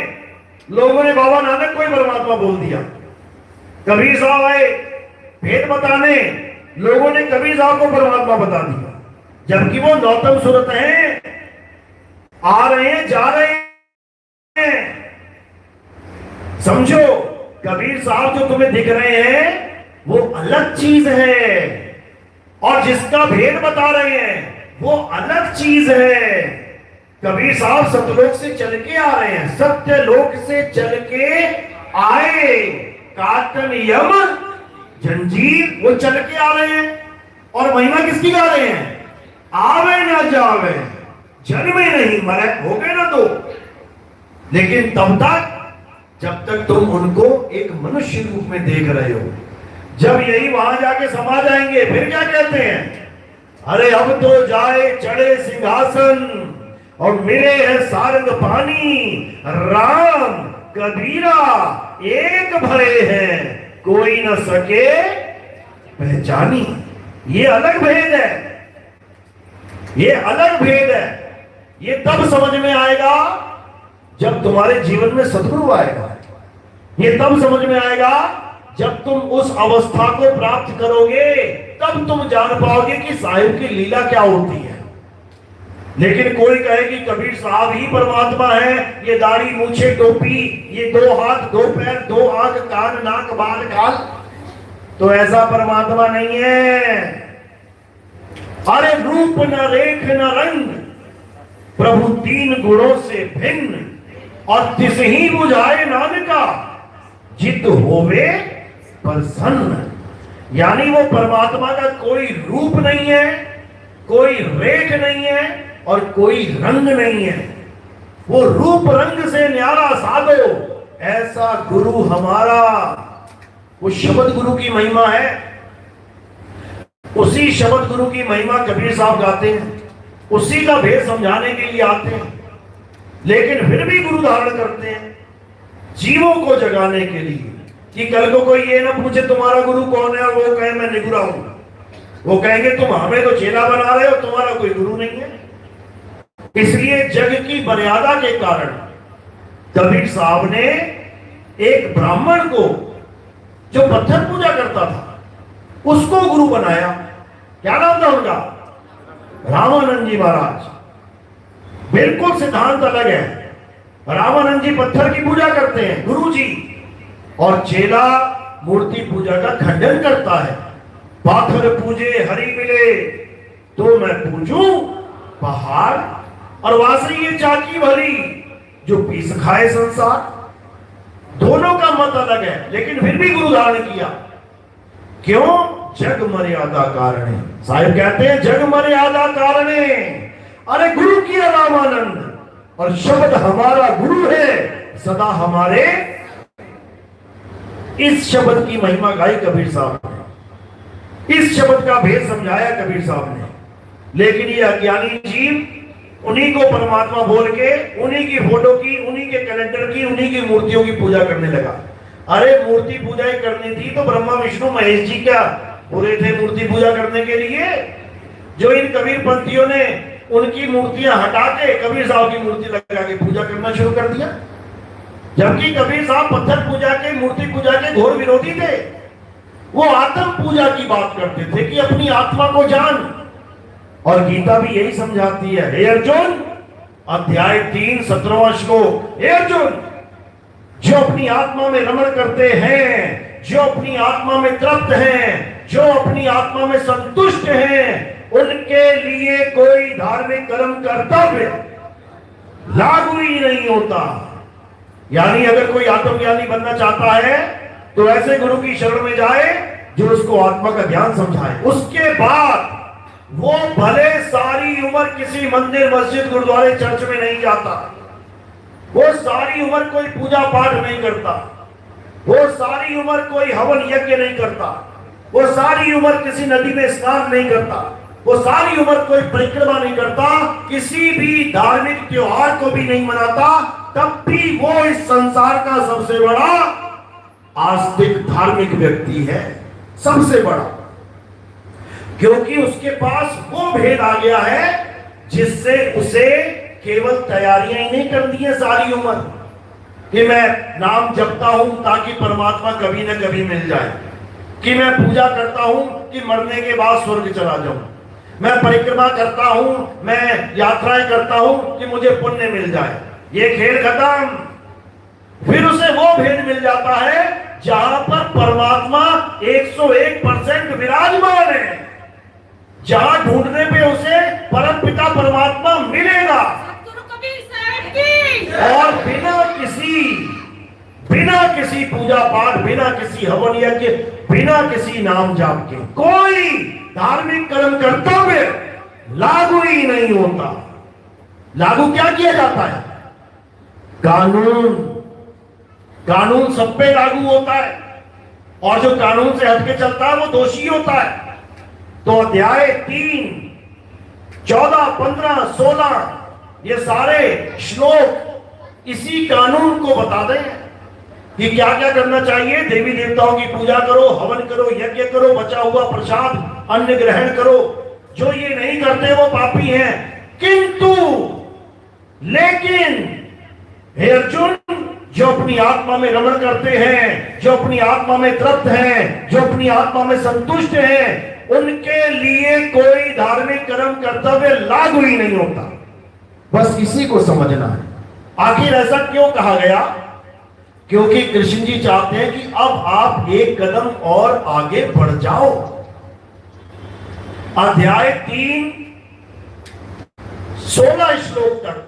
लोगों ने बाबा नानक को ही परमात्मा बोल दिया। कबीर साहब आए भेद बताने, लोगों ने कबीर साहब को परमात्मा बता दिया, जबकि वो नौतम सूरत हैं, आ रहे हैं जा रहे हैं। समझो, कबीर साहब जो तुम्हें दिख रहे हैं वो अलग चीज है और जिसका भेद बता रहे हैं वो अलग चीज है। कबीर साहब सतलोक से चल के आ रहे हैं, सत्यलोक से चल के आए। काटन यम जंजीर वो चल के आ रहे हैं और महिमा किसकी गा रहे हैं? आवे ना जावे, जन्मे नहीं मरे, हो गए ना तो। लेकिन तब तक जब तक तुम उनको एक मनुष्य रूप में देख रहे हो, जब यही वहां जाके समा जाएंगे फिर क्या कहते हैं? अरे अब तो जाए चढ़े सिंहासन और मिले है सारंग पानी, राम कबीरा एक भरे हैं, कोई न सके पहचानी। ये अलग भेद है, ये अलग भेद है। ये तब समझ में आएगा जब तुम्हारे जीवन में सद्गुरु आएगा। ये तब समझ में आएगा जब तुम उस अवस्था को प्राप्त करोगे, तब तुम जान पाओगे कि साहिब की लीला क्या होती है। लेकिन कोई कहे कि कबीर साहब ही परमात्मा है, ये दाढ़ी मूछे टोपी, ये 2 हाथ 2 पैर 2 आंख कान नाक बाल गाल, तो ऐसा परमात्मा नहीं है। अरे रूप न रेख न रंग, प्रभु 3 गुणों से भिन्न, और तिस ही बुझाए नानका, जित होवे प्रसन्न। यानी वो परमात्मा का कोई रूप नहीं है, कोई रेख नहीं है और कोई रंग नहीं है। वो रूप रंग से न्यारा साधो, ऐसा गुरु हमारा। वो शब्द गुरु की महिमा है। उसी शब्द गुरु की महिमा कबीर साहब गाते हैं, उसी का भेद समझाने के लिए आते हैं, लेकिन फिर भी गुरु धारण करते हैं जीवों को जगाने के लिए, कि कल को कोई ये ना पूछे तुम्हारा गुरु कौन है और वो कहे मैं निगुरा हूं। वो कहेंगे तुम हमें तो चेला बना रहे हो, तुम्हारा कोई गुरु नहीं है। इसलिए जग की मर्यादा के कारण कबीर साहब ने एक ब्राह्मण को जो पत्थर पूजा करता था उसको गुरु बनाया। क्या नाम था उनका? रामानंद जी महाराज। बिल्कुल सिद्धांत अलग है। रामानंद जी पत्थर की पूजा करते हैं गुरु जी, और चेला मूर्ति पूजा का खंडन करता है। पाथर पूजे हरि मिले तो मैं पूजूं पहाड़, और वासई ये चाकी भरी जो पीस खाए संसार। दोनों का मत अलग है, लेकिन फिर भी गुरु धारण किया। क्यों? जग मर्यादा कारणे। साहिब कहते हैं जग मर्यादा कारणे। अरे गुरु किया रामानंद, और शब्द हमारा गुरु है सदा हमारे। इस शब्द की महिमा गाई कबीर साहब ने, इस शब्द का भेद समझाया कबीर साहब ने। लेकिन ये अज्ञानी जीव उन्हीं को परमात्मा बोल के उन्हीं की फोटो की, उन्हीं के कैलेंडर की, उन्हीं की मूर्तियों की पूजा करने लगा। अरे मूर्ति पूजा ही करनी थी तो ब्रह्मा विष्णु महेश जी क्या पूरे थे मूर्ति पूजा करने के लिए? जो इन कबीर पंथियों ने उनकी मूर्तियां हटा के कबीर साहब की मूर्ति लगा के पूजा करना शुरू कर दिया, जबकि कबीर साहब पत्थर पूजा के, मूर्ति पूजा के घोर विरोधी थे। वो आत्म पूजा की बात करते थे कि अपनी आत्मा को जान, और गीता भी यही समझाती है, हे अर्जुन अध्याय 3 17वां श्लोक। हे अर्जुन, जो अपनी आत्मा में रमण करते हैं, जो अपनी आत्मा में तृप्त हैं, जो अपनी आत्मा में संतुष्ट हैं, उनके लिए कोई धार्मिक कर्म कर्तव्य लागू ही नहीं होता। यानी अगर कोई आत्मज्ञानी बनना चाहता है तो ऐसे गुरु की शरण में जाए जो उसको आत्मा का ज्ञान समझाए। उसके बाद वो भले सारी उम्र किसी मंदिर, मस्जिद, गुरुद्वारे, चर्च में नहीं जाता, वो सारी उम्र कोई पूजा पाठ नहीं करता, वो सारी उम्र कोई हवन यज्ञ नहीं करता, वो सारी उम्र किसी नदी में स्नान नहीं करता, वो सारी उम्र कोई परिक्रमा नहीं करता, किसी भी धार्मिक त्योहार को भी नहीं मनाता, तब भी वो इस संसार का सबसे बड़ा आस्तिक धार्मिक व्यक्ति है, सबसे बड़ा। क्योंकि उसके पास वो भेद आ गया है जिससे उसे केवल तैयारियां ही नहीं करनी है सारी उम्र कि मैं नाम जपता हूं ताकि परमात्मा कभी न कभी मिल जाए, कि मैं पूजा करता हूं कि मरने के बाद स्वर्ग चला जाऊं, मैं परिक्रमा करता हूं, मैं यात्राएं करता हूं कि मुझे पुण्य मिल जाए। ये खेल खत्म। फिर उसे वो भेद मिल जाता है जहां पर परमात्मा 101% विराजमान है, जहां ढूंढने पे उसे परम पिता परमात्मा मिलेगा और बिना किसी पूजा पाठ, बिना किसी हवन यज्ञ, बिना किसी नाम जाप के कोई धार्मिक कर्म कर्तव्य लागू ही नहीं होता। लागू क्या किया जाता है? कानून। कानून सब पे लागू होता है और जो कानून से हटके चलता है वो दोषी होता है। तो अध्याय 3 14 15 16 ये सारे श्लोक इसी कानून को बता दें कि क्या क्या करना चाहिए। देवी देवताओं की पूजा करो, हवन करो, यज्ञ करो, बचा हुआ प्रसाद अन्न ग्रहण करो। जो ये नहीं करते वो पापी हैं। किंतु लेकिन हे अर्जुन, जो अपनी आत्मा में रमण करते हैं, जो अपनी आत्मा में तृप्त हैं, जो अपनी आत्मा में संतुष्ट हैं, उनके लिए कोई धार्मिक कर्म कर्तव्य लागू ही नहीं होता। बस इसी को समझना है। आखिर ऐसा क्यों कहा गया? क्योंकि कृष्ण जी चाहते हैं कि अब आप एक कदम और आगे बढ़ जाओ। अध्याय 3 16 श्लोक तक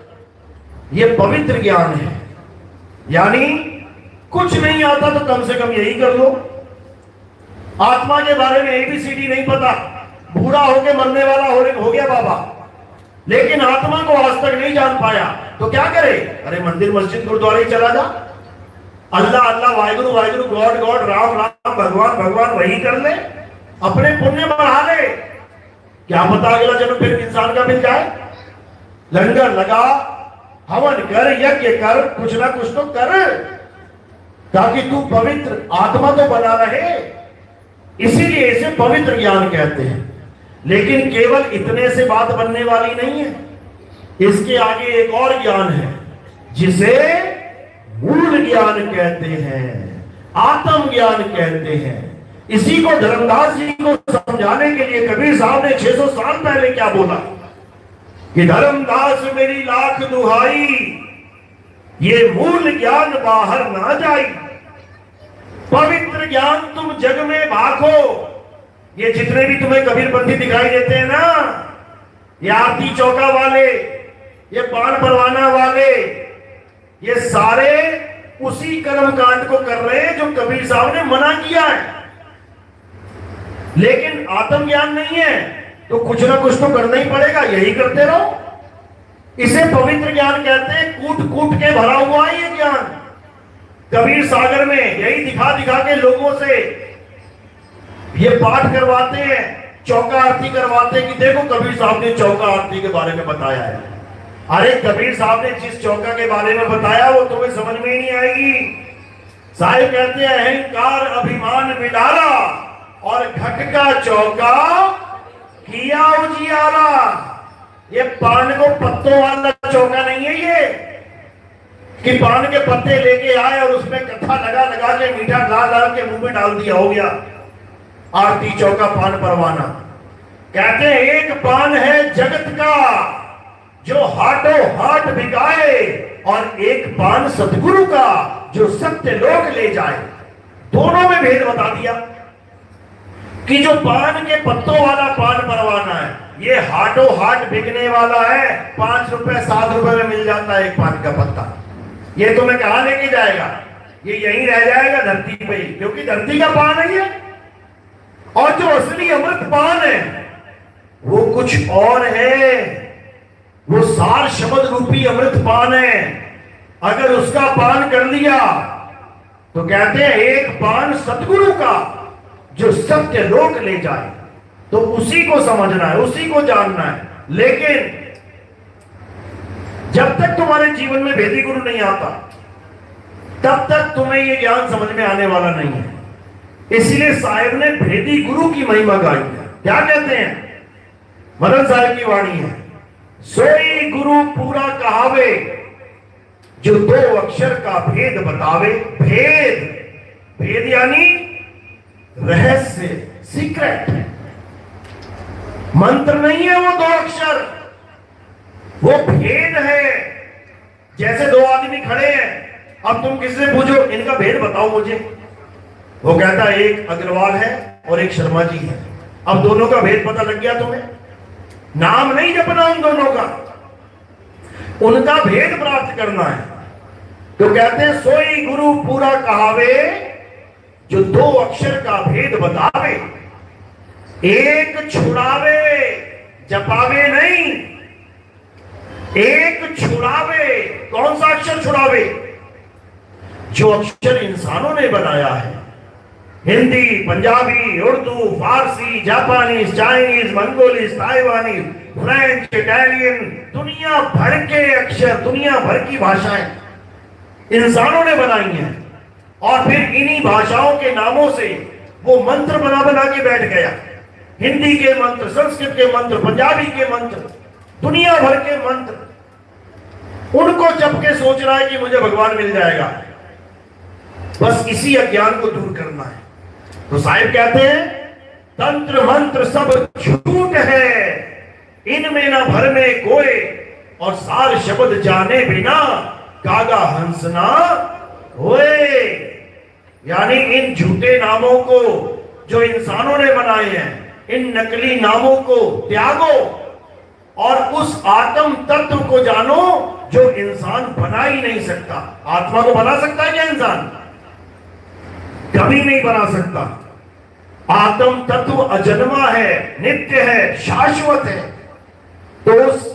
ये पवित्र ज्ञान है। यानी कुछ नहीं आता तो कम से कम यही कर लो। आत्मा के बारे में ABCD नहीं पता, बूढ़ा होके मरने वाला हो गया बाबा, लेकिन आत्मा को आज तक नहीं जान पाया तो क्या करे? अरे मंदिर मस्जिद गुरुद्वारे चला जा, अल्लाह अल्लाह, वाहिगुरु वाहिगुरु, गॉड गॉड, राम राम, भगवान भगवान, वही कर ले, अपने पुण्य बढ़ा ले। क्या पता अगला जन्म फिर इंसान का मिल जाए। लंगर लगा, हवन कर, यज्ञ कर, कुछ ना कुछ तो कर, ताकि तू पवित्र आत्मा तो बना रहे। इसीलिए इसे पवित्र ज्ञान कहते हैं। लेकिन केवल इतने से बात बनने वाली नहीं है। इसके आगे एक और ज्ञान है जिसे मूल ज्ञान कहते हैं, आत्म ज्ञान कहते हैं। इसी को धर्मदास जी को समझाने के लिए कबीर साहब ने 600 साल पहले क्या बोला कि धर्मदास मेरी लाख दुहाई, ये मूल ज्ञान बाहर ना जाई, पवित्र ज्ञान तुम जग में भाखो। ये जितने भी तुम्हें कबीरपंथी दिखाई देते हैं ना, ये आरती चौका वाले, ये पान परवाना वाले, ये सारे उसी कर्म कांड को कर रहे हैं जो कबीर साहब ने मना किया है। लेकिन आत्मज्ञान नहीं है तो कुछ ना कुछ तो करना ही पड़ेगा, यही करते रहो। इसे पवित्र ज्ञान कहते हैं। कूट कूट के भरा हुआ है ये ज्ञान। कबीर सागर में यही दिखा दिखा के लोगों से ये पाठ करवाते हैं, चौका आरती करवाते हैं कि देखो कबीर साहब ने चौका आरती के बारे में बताया है। अरे कबीर साहब ने जिस चौका के बारे में बताया वो तुम्हें समझ में ही नहीं आएगी। साहिब कहते हैं अहंकार अभिमान मिटारा और घट का चौका किया उजियारा। ये पान को पत्तों वाला चौका नहीं है ये कि पान के पत्ते लेके आए और उसमें कथा लगा लगा के मीठा डाल डाल के मुंह में डाल दिया, हो गया आरती चौका पान परवाना। कहते हैं एक पान है जगत का, जो हाथों हाथ बिकाए और एक पान सतगुरु का जो सत्य लोक ले जाए। दोनों में भेद बता दिया कि जो पान के पत्तों वाला पान परवाना है, ये हाथों हाथ बिकने वाला है, 5 रुपए 7 रुपए में मिल जाता है एक पान का पत्ता। ये तुम्हें कहां लेके जाएगा? ये यहीं रह जाएगा धरती पे ही, क्योंकि धरती का पान है ये। और जो असली अमृत पान है वो कुछ और है, वो सार शब्द रूपी अमृत पान है। अगर उसका पान कर लिया तो कहते हैं एक पान सतगुरु का जो सत्य लोक ले जाए। तो उसी को समझना है, उसी को जानना है। लेकिन जब तक तुम्हारे जीवन में भेदी गुरु नहीं आता तब तक तुम्हें यह ज्ञान समझ में आने वाला नहीं है। इसलिए साहिब ने भेदी गुरु की महिमा गाई है। क्या कहते हैं? मदन साहिब की वाणी है, सोई गुरु पूरा कहावे जो 2 अक्षर का भेद बतावे। भेद, भेद यानी रहस्य, सीक्रेट। मंत्र नहीं है वो 2 अक्षर, वो भेद है। जैसे 2 आदमी खड़े हैं, अब तुम किसी से पूछो इनका भेद बताओ मुझे, वो कहता है एक अग्रवाल है और एक शर्मा जी है। अब दोनों का भेद पता लग गया तुम्हें? नाम नहीं जपना उन दोनों का, उनका भेद प्राप्त करना है। तो कहते हैं सोई गुरु पूरा कहावे जो 2 अक्षर का भेद बतावे। एक छुड़ावे, जपावे नहीं, एक छुड़ावे। कौन सा अक्षर छुड़ावे? जो अक्षर इंसानों ने बनाया है। हिंदी, पंजाबी, उर्दू, फारसी, जापानीज, चाइनीज, मंगोलीज, ताइवानी, फ्रेंच, इटालियन, दुनिया भर के अक्षर, दुनिया भर की भाषाएं इंसानों ने बनाई हैं। और फिर इन्हीं भाषाओं के नामों से वो मंत्र बना बना के बैठ गया। हिंदी के मंत्र, संस्कृत के मंत्र, पंजाबी के मंत्र, दुनिया भर के मंत्र। उनको जप के सोच रहा है कि मुझे भगवान मिल जाएगा। बस इसी अज्ञान को दूर करना है। तो साहिब कहते हैं तंत्र मंत्र सब झूठ है, इनमें न भर में कोई, और सार शब्द जाने बिना कागा हंसना होए। यानी इन झूठे नामों को जो इंसानों ने बनाए हैं, इन नकली नामों को त्यागो और उस आत्म तत्व को जानो जो इंसान बना ही नहीं सकता। आत्मा को बना सकता है क्या इंसान? कभी नहीं बना सकता। आत्म तत्व अजन्मा है, नित्य है, शाश्वत है। तो उस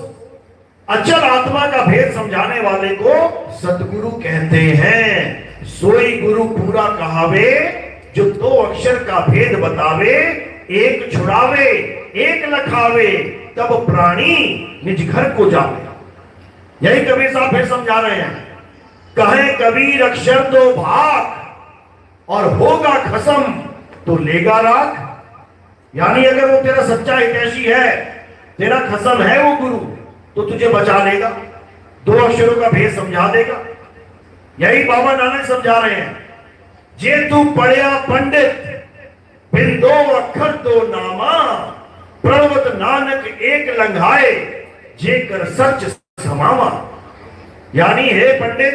अचल आत्मा का भेद समझाने वाले को सतगुरु कहते हैं। सोई गुरु पूरा कहावे जो 2 अक्षर का भेद बतावे। एक छुड़ावे, एक लखावे, तब प्राणी निज घर को जावे। यही कबीर साहब फिर समझा रहे हैं। कहे कबीर अक्षर 2 भाग और होगा खसम तो लेगा राख। यानी अगर वो तेरा सच्चा हितैषी है, तेरा खसम है वो गुरु, तो तुझे बचा लेगा, 2 अक्षरों का भेद समझा देगा। यही बाबा नानक समझा रहे हैं। जे तू पढ़िया पंडित बिन 2 अक्षर 2 नामा, प्रणवत नानक एक लंघाए जे कर सच समावा। यानी हे पंडित,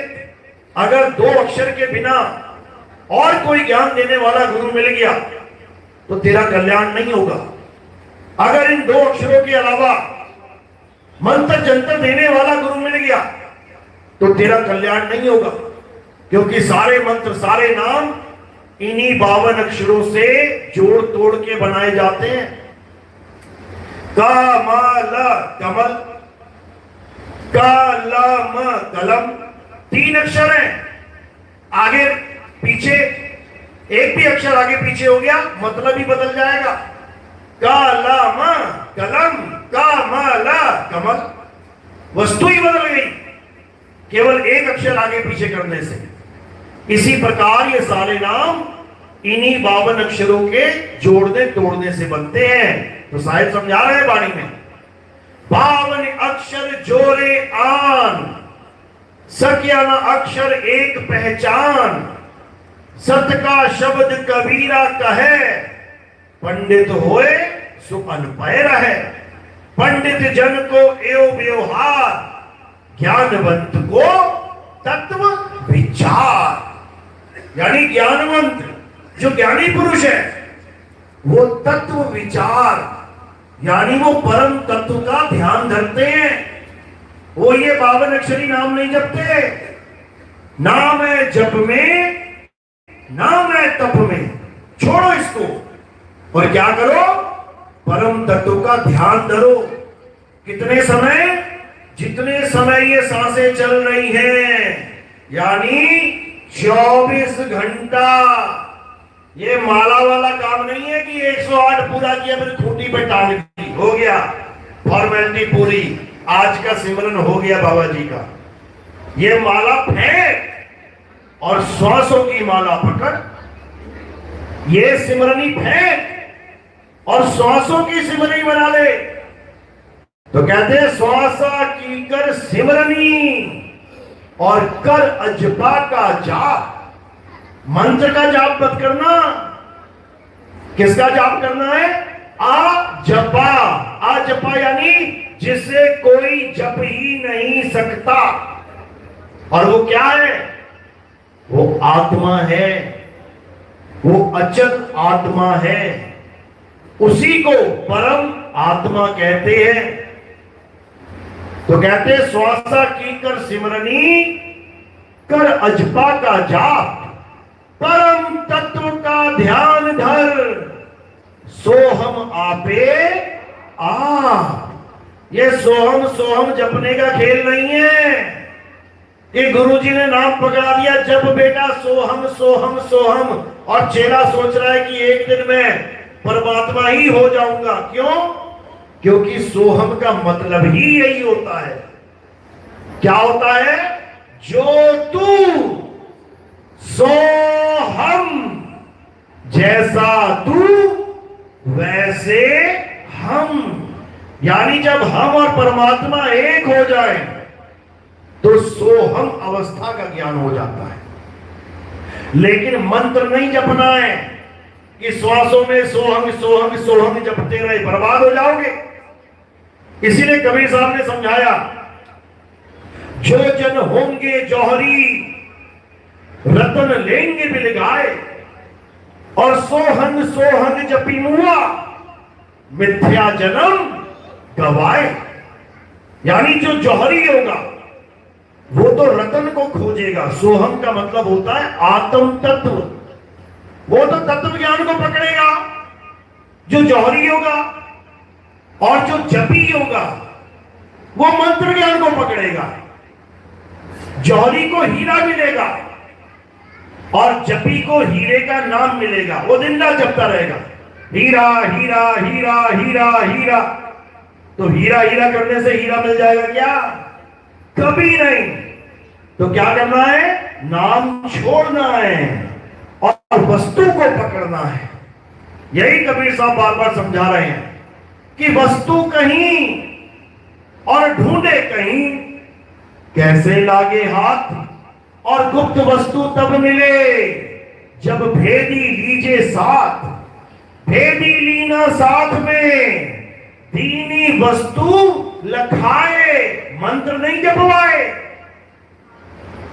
अगर 2 अक्षर के बिना और कोई ज्ञान देने वाला गुरु मिल गया तो तेरा कल्याण नहीं होगा। अगर इन 2 अक्षरों के अलावा मंत्र जंतर देने वाला गुरु मिल गया तो तेरा कल्याण नहीं होगा, क्योंकि सारे मंत्र, सारे नाम इन्हीं 52 अक्षरों से जोड़ तोड़ के बनाए जाते हैं। का मा ल कमल, का ल म कलम, 3 अक्षर हैं। आगे पीछे एक भी अक्षर आगे पीछे हो गया मतलब ही बदल जाएगा। का ला म कलम, का म ला कमल, वस्तु ही बदल गई केवल एक अक्षर आगे पीछे करने से। इसी प्रकार ये सारे नाम इन्हीं 52 अक्षरों के जोड़ने तोड़ने से बनते हैं। तो साहिब समझा रहे हैं वाणी में, 52 अक्षर जोरे आन, सक्या न अक्षर एक पहचान, सत का शब्द कबीरा कहे, पंडित होए सो अनपढ़ रहे। पंडित जन को एवं व्यवहार, ज्ञानवंत को तत्व विचार। यानी ज्ञानवंत जो ज्ञानी पुरुष है वो तत्व विचार यानी वो परम तत्व का ध्यान धरते हैं। वो ये 52 अक्षरी नाम नहीं जपते। नाम है जप में, नाम है तप में। छोड़ो इसको और क्या करो, परम तत्व का ध्यान धरो। कितने समय? जितने समय ये सांसें चल रही हैं, यानी 24 घंटा। ये माला वाला काम नहीं है कि 108 पूरा किया फिर खूंटी पे टांग दी, हो गया फॉर्मेलिटी पूरी, आज का सिमरन हो गया बाबा जी का। ये माला फेंक और श्वासों की माला पकड़। ये सिमरनी फेंक और श्वासों की सिमरनी बना ले। तो कहते हैं श्वासा की कर सिमरनी और कर अजपा का जाप। मंत्र का जाप मत करना। किसका जाप करना है? आ जपा। आ जपा यानी जिसे कोई जप ही नहीं सकता। और वो क्या है? वो आत्मा है, वो अचल आत्मा है। उसी को परम आत्मा कहते हैं। तो कहते हैं श्वासा की कर सिमरनी, कर अजपा का जाप, परम तत्व का ध्यान धर, सोहम आपे आप। ये सोहम सोहम जपने का खेल नहीं है। ये गुरुजी ने नाम पकड़ा दिया, जब बेटा सोहम सोहम सोहम, और चेला सोच रहा है कि एक दिन में परमात्मा ही हो जाऊंगा। क्यों? क्योंकि सोहम का मतलब ही यही होता है। क्या होता है? जो तू सो हम, जैसा तू वैसे हम। यानी जब हम और परमात्मा एक हो जाए तो सोहम अवस्था का ज्ञान हो जाता है। लेकिन मंत्र नहीं जपना है कि श्वासों में सोहम सोहम सोहम जपते रहे, बर्बाद हो जाओगे। इसीलिए कबीर साहब ने समझाया, जो जन होंगे जौहरी रतन लेंगे बिलगाए, और सोहन सोहन जपी मुआ मिथ्या जन्म गवाए। यानी जो जौहरी होगा वो तो रतन को खोजेगा। सोहम का मतलब होता है आत्म तत्व। वो तो तत्व ज्ञान को पकड़ेगा जो जौहरी होगा, और जो जपी होगा वो मंत्र ज्ञान को पकड़ेगा। जौहरी को हीरा मिलेगा और जपी को हीरे का नाम मिलेगा। वो दिन रात जपता रहेगा, हीरा हीरा हीरा हीरा हीरा। तो हीरा हीरा करने से हीरा मिल जाएगा क्या? कभी नहीं। तो क्या करना है? नाम छोड़ना है और वस्तु को पकड़ना है। यही कबीर साहब बार बार समझा रहे हैं कि वस्तु कहीं और ढूंढे कहीं, कैसे लागे हाथ, और गुप्त वस्तु तब मिले जब भेदी लीजे साथ। भेदी लीना साथ में, दीनी वस्तु लखाए, मंत्र नहीं जपवाए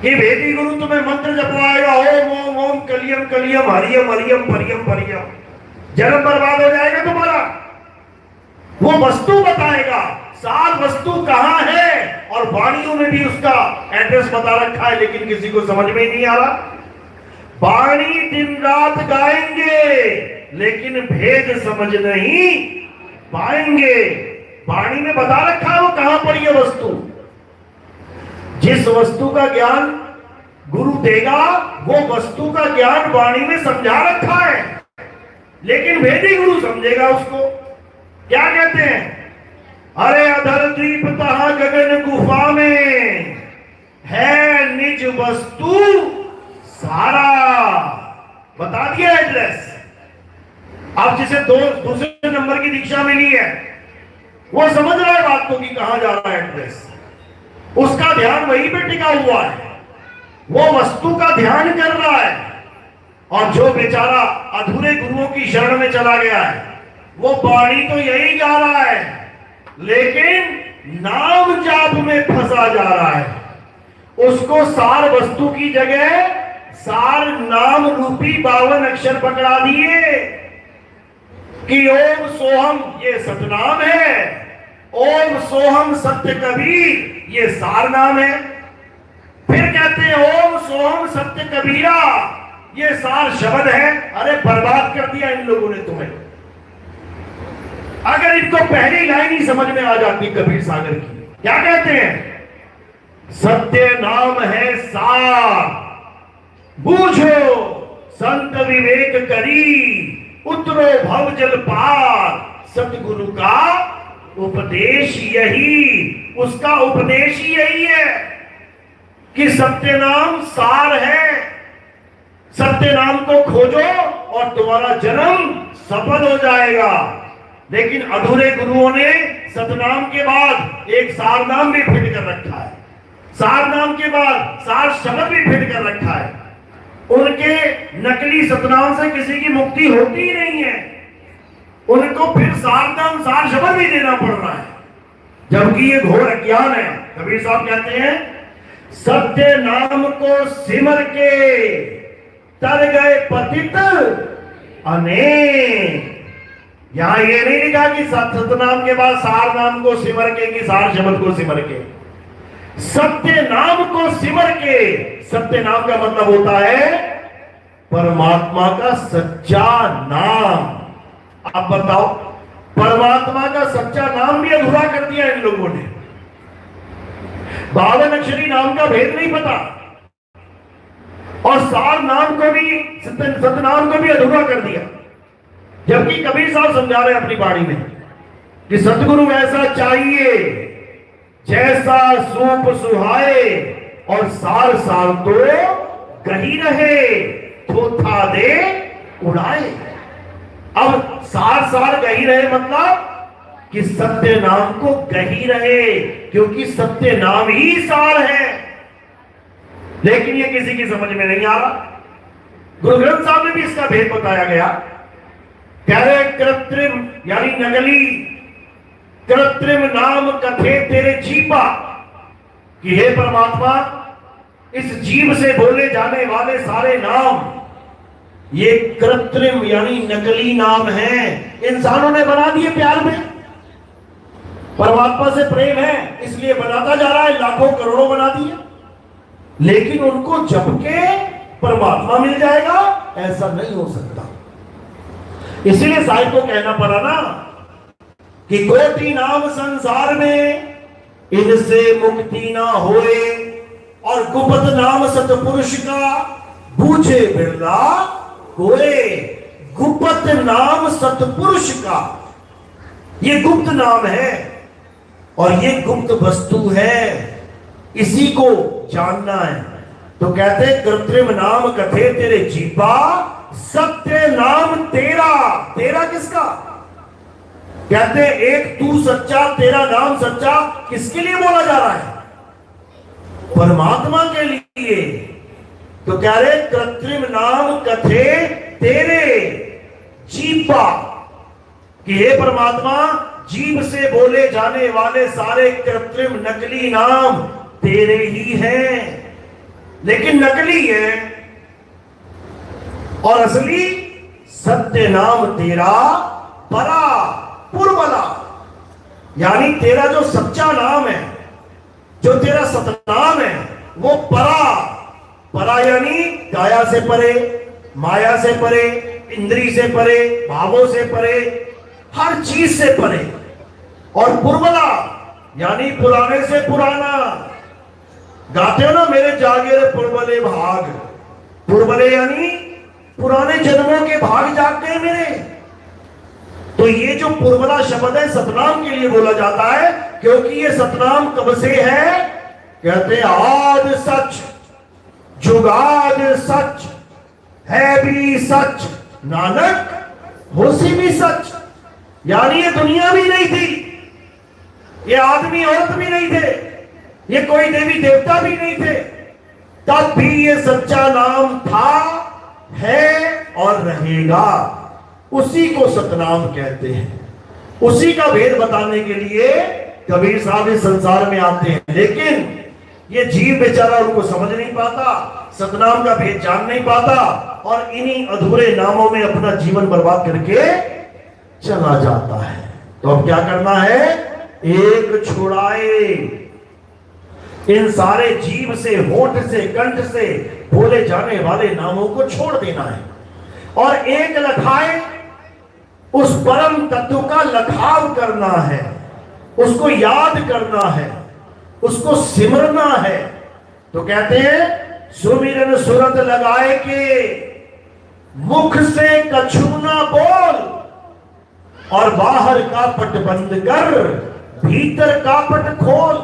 कि भेदी गुरु तुम्हें मंत्र जपवाएगा, ओम ओम ओम कलियम कलियम हरियम हरियम परियम परियम। जन्म बर्बाद हो जाएगा तुम्हारा। वो वस्तु बताएगा, सार वस्तु कहां है, और वाणियों में भी उसका एड्रेस बता रखा है, लेकिन किसी को समझ में नहीं आ रहा। वाणी दिन रात गाएंगे लेकिन भेद समझ नहीं पाएंगे। वाणी में बता रखा है वो कहां पर ये वस्तु। जिस वस्तु का ज्ञान गुरु देगा वो वस्तु का ज्ञान वाणी में समझा रखा है, लेकिन भेदी गुरु समझेगा उसको। क्या कहते हैं? अरे अधर द्वीप तहा गगन गुफा में है निज वस्तु सारा। बता दिया एड्रेस। अब जिसे दूसरे नंबर की दीक्षा मिली है वो समझ रहा है बात को कि कहां जा रहा है एड्रेस। उसका ध्यान वहीं पे टिका हुआ है, वो वस्तु का ध्यान कर रहा है। और जो बेचारा अधूरे गुरुओं की शरण में चला गया है वो वाणी तो यही गा रहा है, लेकिन नाम जाप में फंसा जा रहा है। उसको सार वस्तु की जगह सार नाम रूपी 52 अक्षर पकड़ा दिए कि ओम सोहम ये सतनाम है, ओम सोहम सत्य कबीर ये सार नाम है। फिर कहते हैं ओम सोहम सत्य कबीरा ये सार शब्द है। अरे बर्बाद कर दिया इन लोगों ने तुम्हें। अगर इनको पहली लाइन ही समझ में आ जाती कबीर सागर की, क्या कहते हैं? सत्य नाम है सार, बूझो संत विवेक करी, उतरो भव जल पार। सतगुरु का उपदेश यही, उसका उपदेश ही यही है कि सत्य नाम सार है। सत्य नाम को खोजो और तुम्हारा जन्म सफल हो जाएगा। लेकिन अधूरे गुरुओं ने सतनाम के बाद एक सार नाम भी फिट कर रखा है, सार नाम के बाद सार शब्द भी फिट कर रखा है। उनके नकली सतनाम से किसी की मुक्ति होती ही नहीं है, उनको फिर सार नाम सार शब्द भी देना पड़ रहा है, जबकि ये घोर अज्ञान है। कबीर साहब कहते हैं सत्य नाम को सिमर के तर गए पतित अनेक। यहां ये नहीं लिखा कि सतनाम के बाद सार नाम को सिमर के कि सार शब्द को सिमर के, सत्य नाम को सिमर के। सत्य नाम का मतलब होता है परमात्मा का सच्चा नाम। आप बताओ, परमात्मा का सच्चा नाम भी अधूरा कर दिया इन लोगों ने। 52 अक्षरी नाम का भेद नहीं पता और सार नाम को भी, सतनाम को भी अधूरा कर दिया। जबकि कबीर साहब समझा रहे हैं अपनी बाणी में कि सतगुरु ऐसा चाहिए जैसा सूप सुहाए और सार सार तो कहीं रहे, थोथा दे उड़ाए। अब सार सार गही रहे मतलब कि सत्य नाम को गही रहे, क्योंकि सत्य नाम ही सार है। लेकिन ये किसी की समझ में नहीं आ रहा। गुरु ग्रंथ साहब में भी इसका भेद बताया गया। कह रहे कृत्रिम यानी नकली, कृत्रिम नाम कथे तेरे जीपा, कि हे परमात्मा इस जीव से बोले जाने वाले सारे नाम ये कृत्रिम यानी नकली नाम है, इंसानों ने बना दिए प्यार में। परमात्मा से प्रेम है इसलिए बनाता जा रहा है, लाखों करोड़ों बना दिए, लेकिन उनको जप के परमात्मा मिल जाएगा ऐसा नहीं हो सकता। इसीलिए साहिब को कहना पड़ा ना कि कोटि नाम संसार में इनसे मुक्ति ना होए, और गुप्त नाम सतपुरुष का बूझे बिरला कोए। गुप्त नाम सतपुरुष का, ये गुप्त नाम है और ये गुप्त वस्तु है, इसी को जानना है। तो कहते कृत्रिम नाम कथे तेरे जीपा, सत्य नाम तेरा। तेरा किसका? कहते एक तू सच्चा, तेरा नाम सच्चा। किसके लिए बोला जा रहा है? परमात्मा के लिए। तो कह रहे कृत्रिम नाम कथे तेरे जीपा, कि हे परमात्मा जीव से बोले जाने वाले सारे कृत्रिम नकली नाम तेरे ही हैं, लेकिन नकली है और असली सत्य नाम तेरा परा पुरबला। यानी तेरा जो सच्चा नाम है, जो तेरा सतनाम है वो परा। परा यानी काया से परे, माया से परे, इंद्री से परे, भावों से परे, हर चीज से परे। और पुरबला यानी पुराने से पुराना। गाते हो ना मेरे जागे रे पुरबले भाग। पुरबले यानी पुराने जन्मों के भाग जाग गए मेरे। तो ये जो पुरबला शब्द है सतनाम के लिए बोला जाता है, क्योंकि ये सतनाम कब से है? कहते आद सच जुगाद सच है भी सच, नानक होसी भी सच। यानी ये दुनिया भी नहीं थी, ये आदमी औरत भी नहीं थे, ये कोई देवी देवता भी नहीं थे, तब भी ये सच्चा नाम था, है और रहेगा। उसी को सतनाम कहते हैं। उसी का भेद बताने के लिए कबीर साहब इस संसार में आते हैं। लेकिन ये जीव बेचारा उनको समझ नहीं पाता, सतनाम का भेद जान नहीं पाता और इन्हीं अधूरे नामों में अपना जीवन बर्बाद करके चला जाता है। तो अब क्या करना है? एक छुड़ाए, इन सारे जीव से, होठ से, कंठ से बोले जाने वाले नामों को छोड़ देना है और एक लखाए, उस परम तत्व का लखाव करना है, उसको याद करना है, उसको सिमरना है। तो कहते हैं सुमिरन सुरत लगाए के मुख से कछु ना बोल और बाहर का पट बंद कर भीतर का पट खोल।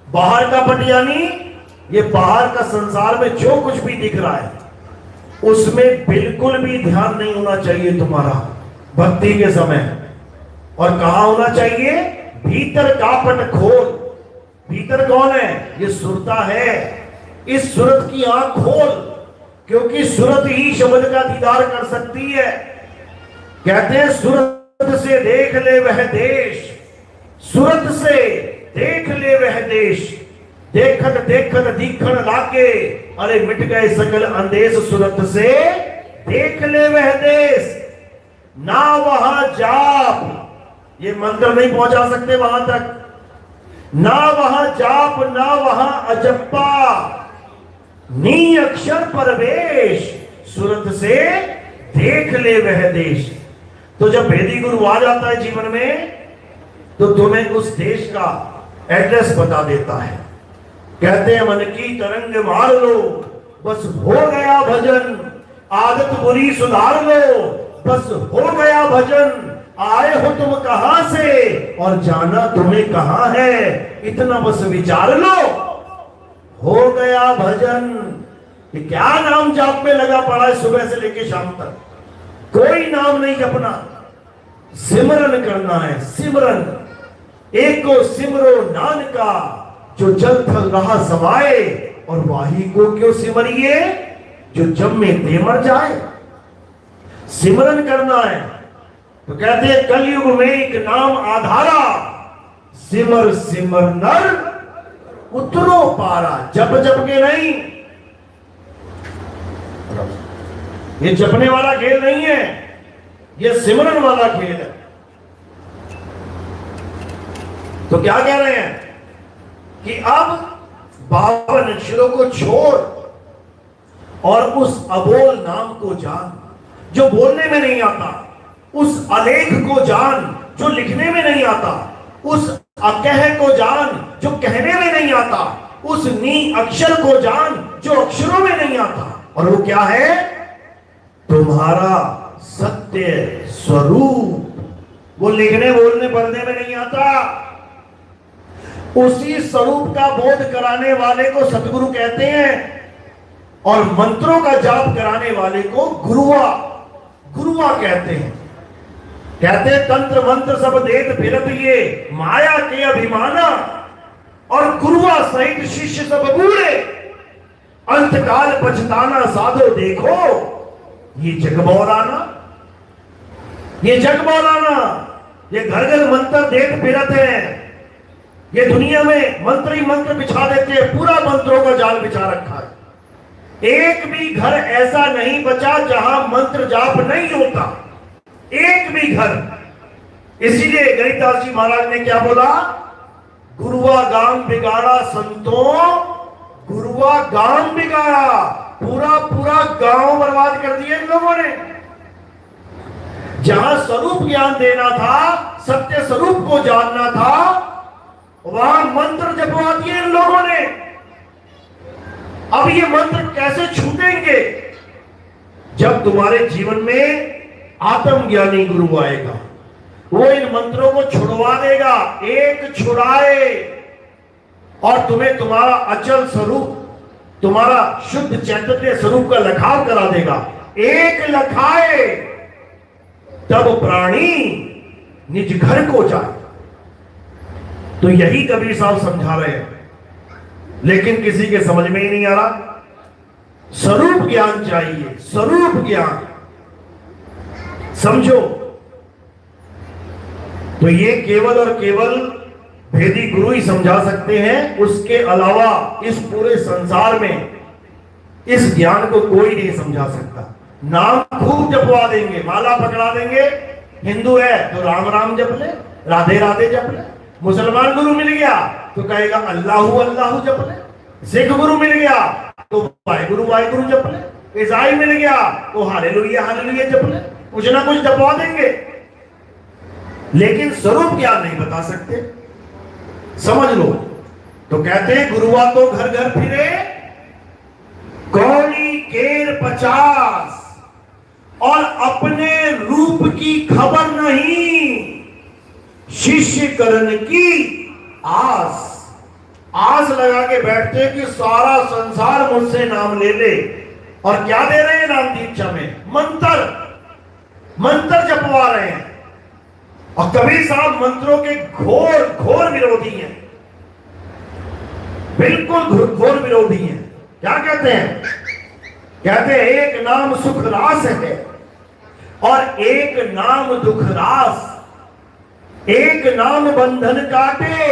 बाहर का पट यानी ये बाहर का संसार में जो कुछ भी दिख रहा है उसमें बिल्कुल भी ध्यान नहीं होना चाहिए तुम्हारा भक्ति के समय। और कहां होना चाहिए? भीतर का पट खोल। भीतर कौन है? ये सुरता है। इस सुरत की आंख खोल, क्योंकि सुरत ही शब्द का दीदार कर सकती है। कहते हैं सुरत से देख ले वह देश, सुरत से देख ले वह देश, देखत देखत दीखण लागे, अरे मिट गए सकल अंदेश। सुरत से देख ले वह देश, ना वहां जाप, ये मंत्र नहीं पहुंचा सकते वहां तक, ना वहां जाप ना वहां अजप्पा, नी अक्षर परवेश। सुरत से देख ले वह देश। तो जब भेदी गुरु आ जाता है जीवन में तो तुम्हें उस देश का एड्रेस बता देता है। कहते हैं मन की तरंग मार लो, बस हो गया भजन, आदत बुरी सुधार लो, बस हो गया भजन। आए हो तुम कहां से और जाना तुम्हें कहां है, इतना बस विचार लो, हो गया भजन। ये क्या नाम जाप में लगा पड़ा है सुबह से लेकर शाम तक? कोई नाम नहीं जपना, सिमरन करना है। सिमरन, एक को सिमरो नानका जो जल थल रहा समाए, और वाही को क्यों सिमरिए जो जम में दे मर जाए। सिमरन करना है। तो कहते हैं कलयुग में एक नाम आधारा, सिमर सिमर नर उतरो पारा। जप जप के नहीं, ये जपने वाला खेल नहीं है, ये सिमरन वाला खेल है। तो क्या कह रहे हैं कि अब 52 अक्षरों को छोड़ और उस अबोल नाम को जान जो बोलने में नहीं आता, उस अलेख को जान जो लिखने में नहीं आता, उस अकह को जान जो कहने में नहीं आता, उस नी अक्षर को जान जो अक्षरों में नहीं आता। और वो क्या है? तुम्हारा सत्य स्वरूप। वो लिखने बोलने पढ़ने में नहीं आता, उसी स्वरूप का बोध कराने वाले को सतगुरु कहते हैं और मंत्रों का जाप कराने वाले को गुरुआ गुरुआ कहते हैं। कहते हैं तंत्र मंत्र सब देत फिरत ये माया के अभिमाना, और गुरुआ सहित शिष्य सब बूढ़े, अंतकाल पछताना साधो देखो ये जग बौराना। ये जग बौराना, ये घर घर मंत्र देत फिरत है। ये दुनिया में मंत्र ही मंत्र बिछा देते हैं, पूरा मंत्रों का जाल बिछा रखा है। एक भी घर ऐसा नहीं बचा जहां मंत्र जाप नहीं होता, एक भी घर। इसीलिए गणितदास जी महाराज ने क्या बोला? गुरुआ गांव बिगाड़ा संतों, गुरुआ गांव बिगाड़ा। पूरा पूरा गांव बर्बाद कर दिया इन लोगों ने। जहां स्वरूप ज्ञान देना था, सत्य स्वरूप को जानना था, वहां मंत्र जपवा दिए इन लोगों ने। अब ये मंत्र कैसे छूटेंगे? जब तुम्हारे जीवन में आत्मज्ञानी गुरु आएगा, वो इन मंत्रों को छुड़वा देगा। एक छुड़ाए और तुम्हें तुम्हारा अचल स्वरूप, तुम्हारा शुद्ध चैतन्य स्वरूप का लखाव करा देगा। एक लखाए तब प्राणी निज घर को जाए। तो यही कबीर साहब समझा रहे हैं, लेकिन किसी के समझ में ही नहीं आ रहा। स्वरूप ज्ञान चाहिए, स्वरूप ज्ञान। समझो तो ये केवल और केवल भेदी गुरु ही समझा सकते हैं, उसके अलावा इस पूरे संसार में इस ज्ञान को कोई नहीं समझा सकता। नाम खूब जपवा देंगे, माला पकड़ा देंगे, हिंदू है तो राम राम जप ले, राधे राधे जप ले, मुसलमान गुरु मिल गया तो कहेगा अल्लाहू अल्लाहू जप ले, सिख गुरु मिल गया तो वाहिगुरु जप ले, ईसाई मिल गया तो हालेलुया हालेलुया जप ले, कुछ ना कुछ जपवा देंगे, लेकिन स्वरूप ज्ञान नहीं बता सकते। समझ लो। तो कहते हैं गुरुआ तो घर घर फिरे, कौड़ी केर 50, और अपने रूप की खबर नहीं, शिष्य करण की आस। आस लगा के बैठते कि सारा संसार मुझसे नाम ले ले। और क्या दे रहे हैं नाम दीक्षा में? मंत्र जपवा रहे हैं। और कबीर साहब मंत्रों के घोर घोर विरोधी हैं, बिल्कुल घोर विरोधी हैं। क्या कहते हैं? कहते हैं एक नाम सुख रास है और एक नाम दुख रास, एक नाम बंधन काटे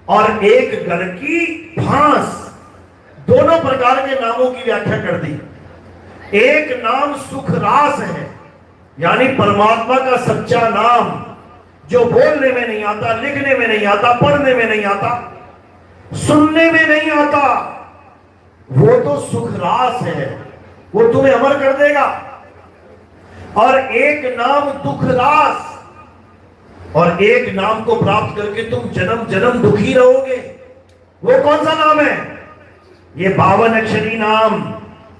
और एक घर की फांस। दोनों प्रकार के नामों की व्याख्या कर दी। एक नाम सुख रास है, यानी परमात्मा का सच्चा नाम, जो बोलने में नहीं आता, लिखने में नहीं आता, पढ़ने में नहीं आता, सुनने में नहीं आता, वो तो सुख रास है, वो तुम्हें अमर कर देगा। और एक नाम दुख रास, और एक नाम को प्राप्त करके तुम जन्म जन्म दुखी रहोगे। वो कौन सा नाम है? ये 52 अक्षरी नाम,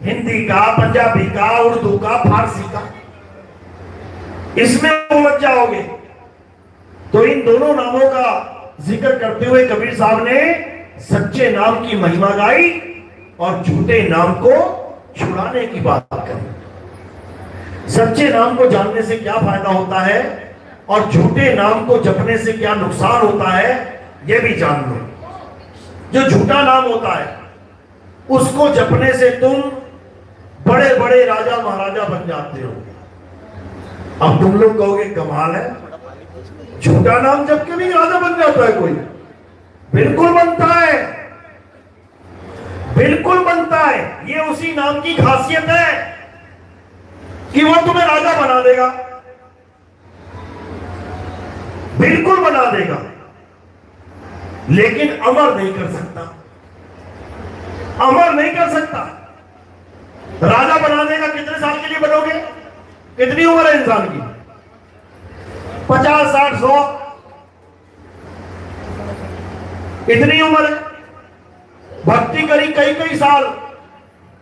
हिंदी का, पंजाबी का, उर्दू का, फारसी का, इसमें उलझ जाओगे। तो इन दोनों नामों का जिक्र करते हुए कबीर साहब ने सच्चे नाम की महिमा गाई और झूठे नाम को छुड़ाने की बात करी। सच्चे नाम को जानने से क्या फायदा होता है और झूठे नाम को जपने से क्या नुकसान होता है, यह भी जान लो। जो झूठा नाम होता है उसको जपने से तुम बड़े बड़े राजा महाराजा बन जाते हो। अब तुम लोग कहोगे कमाल है, झूठा नाम जप के भी राजा बन जाता है कोई? बिल्कुल बनता है, बिल्कुल बनता है। ये उसी नाम की खासियत है कि वो तुम्हें राजा बना देगा, बिल्कुल बना देगा, लेकिन अमर नहीं कर सकता। अमर नहीं कर सकता। राजा बना देगा, कितने साल के लिए बनोगे? कितनी उम्र है इंसान की? 50, 60, 100, इतनी उम्र है। भक्ति करी कई कई साल,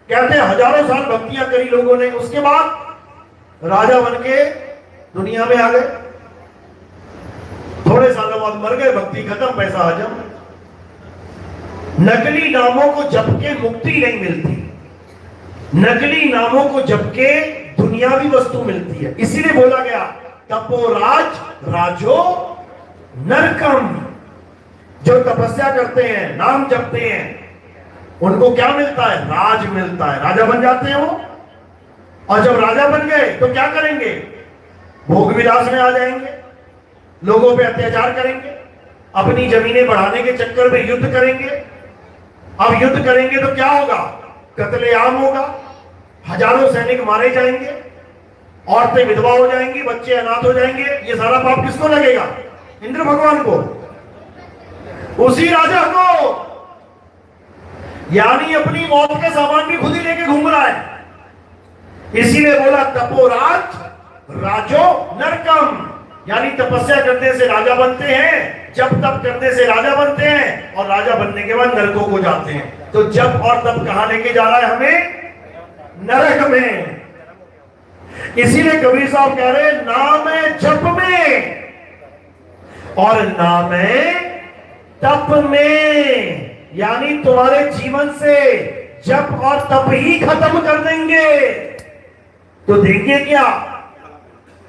कहते हैं हजारों साल भक्तियां करी लोगों ने, उसके बाद राजा बन के दुनिया में आ गए। थोड़े सालों बाद मर गए, भक्ति खत्म, पैसा हजम। नकली नामों को जप के मुक्ति नहीं मिलती, नकली नामों को जप के दुनियावी वस्तु मिलती है। इसीलिए बोला गया तपोराज राजो नरकम। जो तपस्या करते हैं, नाम जपते हैं, उनको क्या मिलता है? राज मिलता है, राजा बन जाते हैं वो। और जब राजा बन गए तो क्या करेंगे? भोग विलास में आ जाएंगे, लोगों पे अत्याचार करेंगे, अपनी जमीनें बढ़ाने के चक्कर में युद्ध करेंगे। अब युद्ध करेंगे तो क्या होगा? कत्लेआम होगा, हजारों सैनिक मारे जाएंगे, औरतें विधवा हो जाएंगी, बच्चे अनाथ हो जाएंगे। ये सारा पाप किसको लगेगा? इंद्र भगवान को, उसी राजा को। यानी अपनी मौत के सामान भी खुद ही लेके घूम रहा है। इसीलिए बोला तपोराज राजो नरकम, यानी तपस्या करने से राजा बनते हैं, जब तप करने से राजा बनते हैं, और राजा बनने के बाद नरकों को जाते हैं। तो जब और तप कहां लेके जा रहा है हमें? नरक में। इसीलिए कबीर साहब कह रहे नाम है जप में और नाम है तप में, यानी तुम्हारे जीवन से जप और तप ही खत्म कर देंगे। तो देखिए क्या?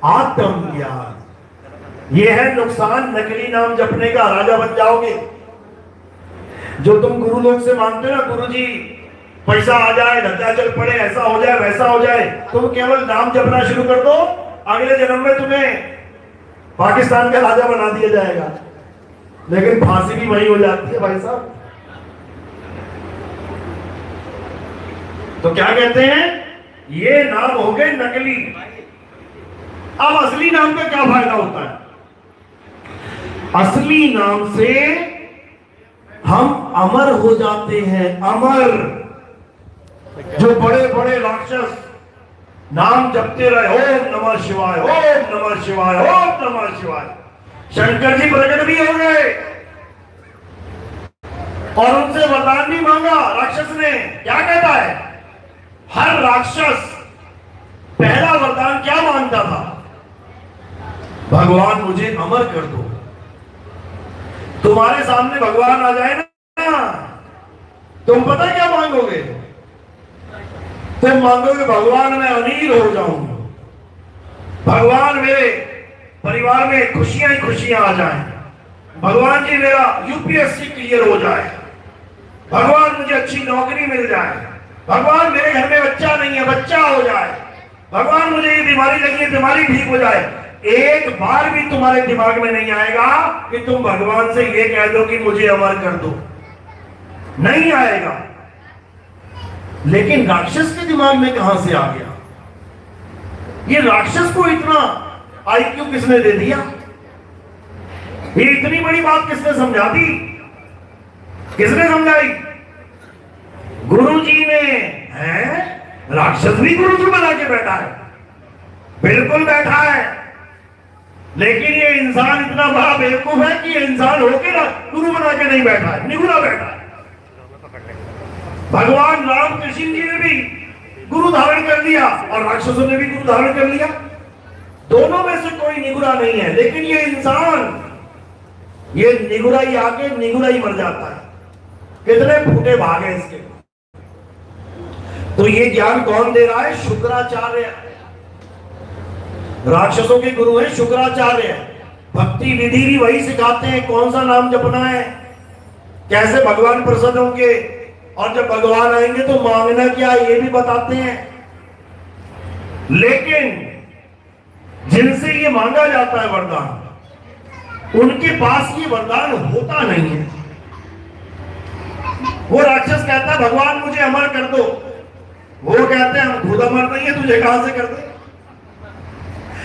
आत्म ज्ञान। ये है नुकसान नकली नाम जपने का, राजा बन जाओगे। जो तुम गुरु लोग से मांगते हो ना, गुरु जी पैसा आ जाए, धत्याचल पड़े, ऐसा हो जाए, वैसा हो जाए, तुम केवल नाम जपना शुरू कर दो, अगले जन्म में तुम्हें पाकिस्तान का राजा बना दिया जाएगा, लेकिन फांसी भी वही हो जाती है भाई साहब। तो क्या कहते हैं, ये नाम हो गए नकली। अब असली नाम का क्या फायदा होता है? असली नाम से हम अमर हो जाते हैं, अमर। जो बड़े बड़े राक्षस नाम जपते रहे, ओम नमः शिवाय, ओम नमः शिवाय, ओम नमः शिवाय, शंकर जी प्रकट भी हो गए और उनसे वरदान भी मांगा राक्षस ने। क्या कहता है? हर राक्षस पहला वरदान क्या मांगता था? भगवान मुझे अमर कर दो। तुम्हारे सामने भगवान आ जाए ना, तुम पता क्या मांगोगे? तुम मांगोगे भगवान मैं अमीर हो जाऊं, भगवान मेरे परिवार में खुशियां ही खुशियां आ जाएं, भगवान जी मेरा यूपीएससी क्लियर हो जाए, भगवान मुझे अच्छी नौकरी मिल जाए, भगवान मेरे घर में बच्चा नहीं है बच्चा हो जाए, भगवान मुझे ये बीमारी लगी है बीमारी ठीक हो जाए। एक बार भी तुम्हारे दिमाग में नहीं आएगा कि तुम भगवान से ये कह दो कि मुझे अमर कर दो, नहीं आएगा। लेकिन राक्षस के दिमाग में कहां से आ गया? ये राक्षस को इतना आईक्यू किसने दे दिया? ये इतनी बड़ी बात किसने समझा दी? किसने समझाई? गुरु जी ने। है राक्षस भी गुरु जी बना के बैठा है, बिल्कुल बैठा है। लेकिन ये इंसान इतना बड़ा बेवकूफ है कि ये इंसान होके ना गुरु बना के नहीं बैठा है, निगुरा बैठा है। भगवान राम कृष्ण जी ने भी गुरु धारण कर लिया और राक्षसों ने भी गुरु धारण कर लिया। दोनों में से कोई निगुरा नहीं है। लेकिन ये इंसान ये निगुरा ही आके निगुरा ही मर जाता है। कितने फूटे भाग हैं इसके। तो ये ज्ञान कौन दे रहा है? शुक्राचार्य। राक्षसों के गुरु हैं शुक्राचार्य। भक्ति विधि भी वही सिखाते हैं, कौन सा नाम जपना है, कैसे भगवान प्रसन्न होंगे, और जब भगवान आएंगे तो मांगना क्या ये भी बताते हैं। लेकिन जिनसे ये मांगा जाता है वरदान, उनके पास ये वरदान होता नहीं है। वो राक्षस कहता है भगवान मुझे अमर कर दो, वो कहते हैं हम खुद अमर नहीं है, तुझे कहां से कर दे?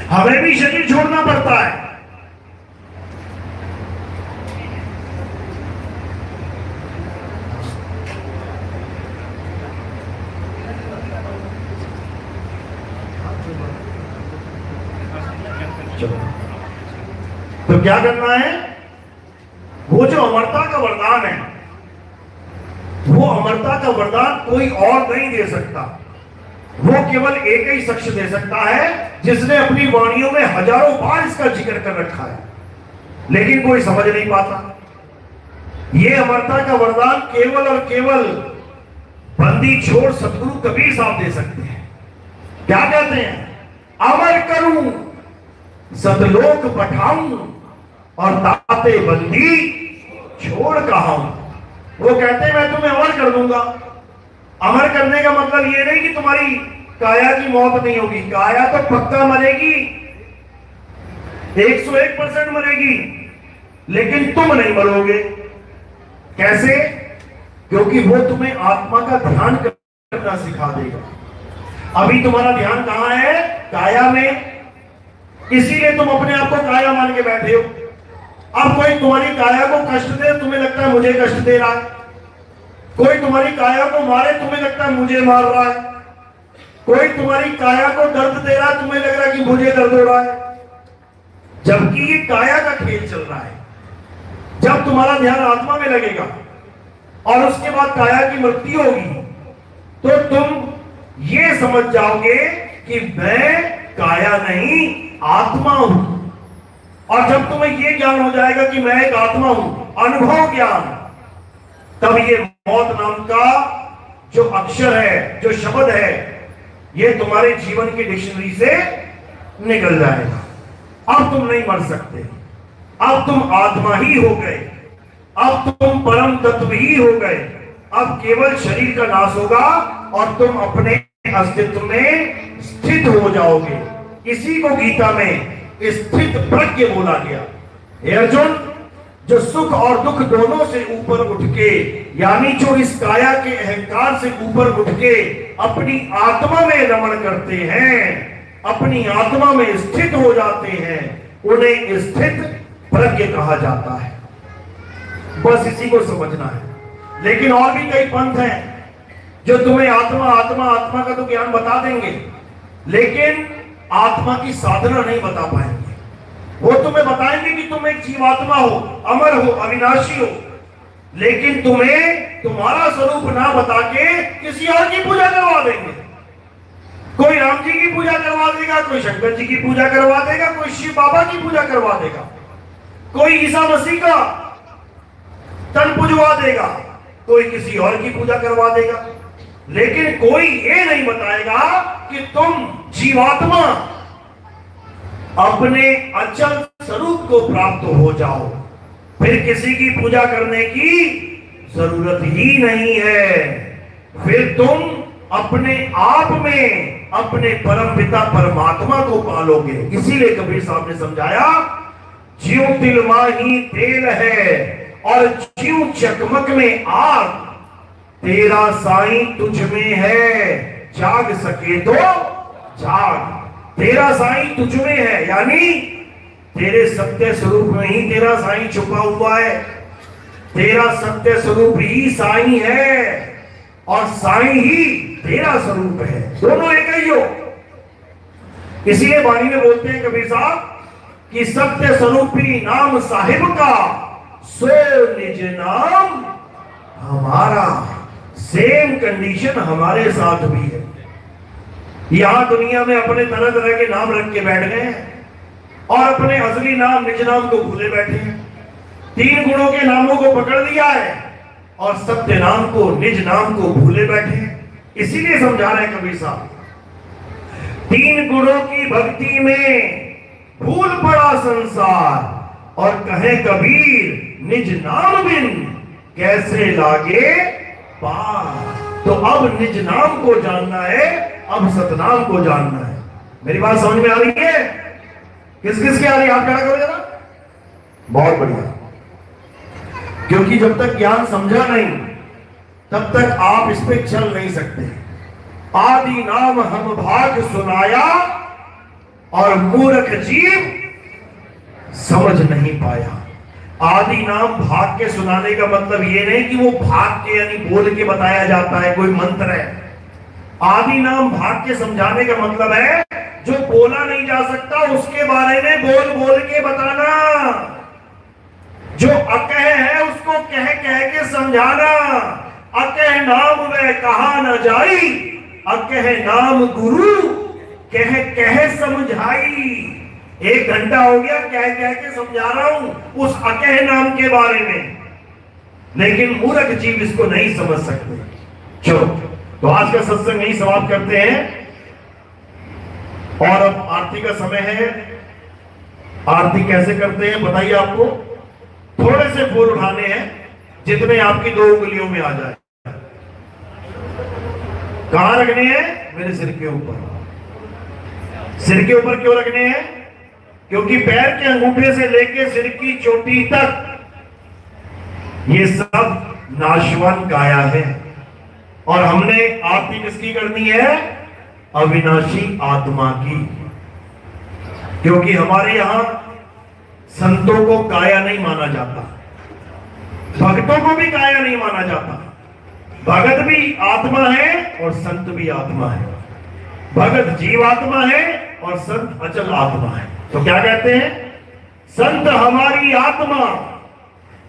हमें भी शरीर छोड़ना पड़ता है। तो क्या करना है? वो जो अमरता का वरदान है, वो अमरता का वरदान कोई और नहीं दे सकता। वो केवल एक ही शख्स दे सकता है जिसने अपनी वाणियों में हजारों बार इसका जिक्र कर रखा है, लेकिन कोई समझ नहीं पाता। ये अमरता का वरदान केवल और केवल बंदी छोड़ सतगुरु कबीर साहब दे सकते हैं। क्या कहते हैं? अमर करूं सतलोक पठाऊं और ताते बंदी छोड़ कहाऊं। वो कहते हैं मैं तुम्हें अमर कर दूंगा। अमर करने का मतलब ये नहीं कि तुम्हारी काया की मौत नहीं होगी, काया तो पक्का मरेगी, 101% मरेगी, लेकिन तुम नहीं मरोगे। कैसे? क्योंकि वो तुम्हें आत्मा का ध्यान करना सिखा देगा। अभी तुम्हारा ध्यान कहां है? काया में, इसीलिए तुम अपने आप को काया मान के बैठे हो। अब कोई तुम्हारी काया को कष्ट दे, तुम्हें लगता है मुझे कष्ट दे रहा है। कोई तुम्हारी काया को मारे, तुम्हें लगता है मुझे मार रहा है। कोई तुम्हारी काया को दर्द दे रहा है, तुम्हें लग रहा है कि मुझे दर्द हो रहा है। जबकि ये काया का खेल चल रहा है। जब तुम्हारा ध्यान आत्मा में लगेगा और उसके बाद काया की मृत्यु होगी, तो तुम ये समझ जाओगे कि मैं काया नहीं आत्मा हूं। और जब तुम्हें यह ज्ञान हो जाएगा कि मैं एक आत्मा हूं, अनुभव ज्ञान, तब ये मौत नाम का जो अक्षर है, जो शब्द है, ये तुम्हारे जीवन की डिक्शनरी से निकल जाएगा। अब तुम नहीं मर सकते, अब तुम आत्मा ही हो गए, अब तुम परम तत्व ही हो गए। अब केवल शरीर का नाश होगा और तुम अपने अस्तित्व में स्थित हो जाओगे। इसी को गीता में स्थित प्रज्ञ बोला गया। हे अर्जुन, जो सुख और दुख दोनों से ऊपर उठ के, यानी जो इस काया के अहंकार से ऊपर उठ के अपनी आत्मा में रमण करते हैं, अपनी आत्मा में स्थित हो जाते हैं, उन्हें स्थित प्रज्ञ कहा जाता है। बस इसी को समझना है। लेकिन और भी कई पंथ हैं जो तुम्हें आत्मा आत्मा आत्मा का तो ज्ञान बता देंगे, लेकिन आत्मा की साधना नहीं बता पाएंगे। वो तुम्हें बताएंगे कि तुम एक जीवात्मा हो, अमर हो, अविनाशी हो, लेकिन तुम्हें तुम्हारा स्वरूप ना बता के किसी और की पूजा करवा देंगे। कोई राम जी की पूजा करवा देगा, कोई शंकर जी की पूजा करवा देगा, कोई शिव बाबा की पूजा करवा देगा, कोई ईसा मसीह का तन पुजवा देगा, कोई किसी और की पूजा करवा देगा, लेकिन कोई ये नहीं बताएगा कि तुम जीवात्मा अपने अचल स्वरूप को प्राप्त हो जाओ, फिर किसी की पूजा करने की जरूरत ही नहीं है। फिर तुम अपने आप में अपने परम पिता परमात्मा को पालोगे। इसीलिए कबीर साहब ने समझाया, ज्यों तिल माही तेल है और ज्यों चकमक में आग, तेरा साईं तुझ में है, जाग सके तो जाग। तेरा साईं तुझ में है, यानी तेरे सत्य स्वरूप में ही तेरा साईं छुपा हुआ है। तेरा सत्य स्वरूप ही साईं है और साईं ही तेरा स्वरूप है, दोनों एक ही हो। इसीलिए वाणी में बोलते हैं कबीर साहब कि सत्य स्वरूपी नाम साहिब का, सो निज नाम हमारा। सेम कंडीशन हमारे साथ भी है। यहां दुनिया में अपने तरह तरह के नाम रख के बैठ गए हैं और अपने असली नाम निज नाम को भूले बैठे हैं। तीन गुणों के नामों को पकड़ लिया है और सत्य नाम को, निज नाम को भूले बैठे हैं। इसीलिए समझा रहे हैं कबीर साहब, तीन गुणों की भक्ति में भूल पड़ा संसार, और कहे कबीर निज नाम बिन कैसे लागे पार। तो अब निज नाम को जानना है, अब सतनाम को जानना है। मेरी बात समझ में आ रही है? किस किस के आ रही है? हाथ खड़ा करो जरा। बहुत बढ़िया। क्योंकि जब तक ज्ञान समझा नहीं तब तक आप इस पे चल नहीं सकते। आदि नाम हम भाग सुनाया और मूर्ख जीव समझ नहीं पाया। आदि नाम भाग के सुनाने का मतलब ये नहीं कि वो भाग के यानी बोल के बताया जाता है, कोई मंत्र है। आदि नाम भाग के समझाने का मतलब है जो बोला नहीं जा सकता उसके बारे में बोल बोल के बताना, जो अकह है उसको कह कह के समझाना। अकह नाम वे कहा न जाई, अकह नाम गुरु कह कह समझाई। 1 घंटा हो गया कह कह के समझा रहा हूं उस अकह नाम के बारे में, लेकिन मूर्ख जीव इसको नहीं समझ सकते। चलो तो आज का सत्संग यही समाप्त करते हैं। और अब आरती का समय है। आरती कैसे करते हैं बताइए आपको? थोड़े से फूल उठाने हैं जितने आपकी 2 उंगलियों में आ जाए। कहां रखने हैं? मेरे सिर के ऊपर। सिर के ऊपर क्यों रखने हैं? क्योंकि पैर के अंगूठे से लेकर सिर की चोटी तक ये सब नाशवान काया है, और हमने आरती किसकी करनी है? अविनाशी आत्मा की। क्योंकि हमारे यहां संतों को काया नहीं माना जाता, भक्तों को भी काया नहीं माना जाता। भगत भी आत्मा है और संत भी आत्मा है। भगत जीवात्मा है और संत अचल आत्मा है। तो क्या कहते हैं? संत हमारी आत्मा,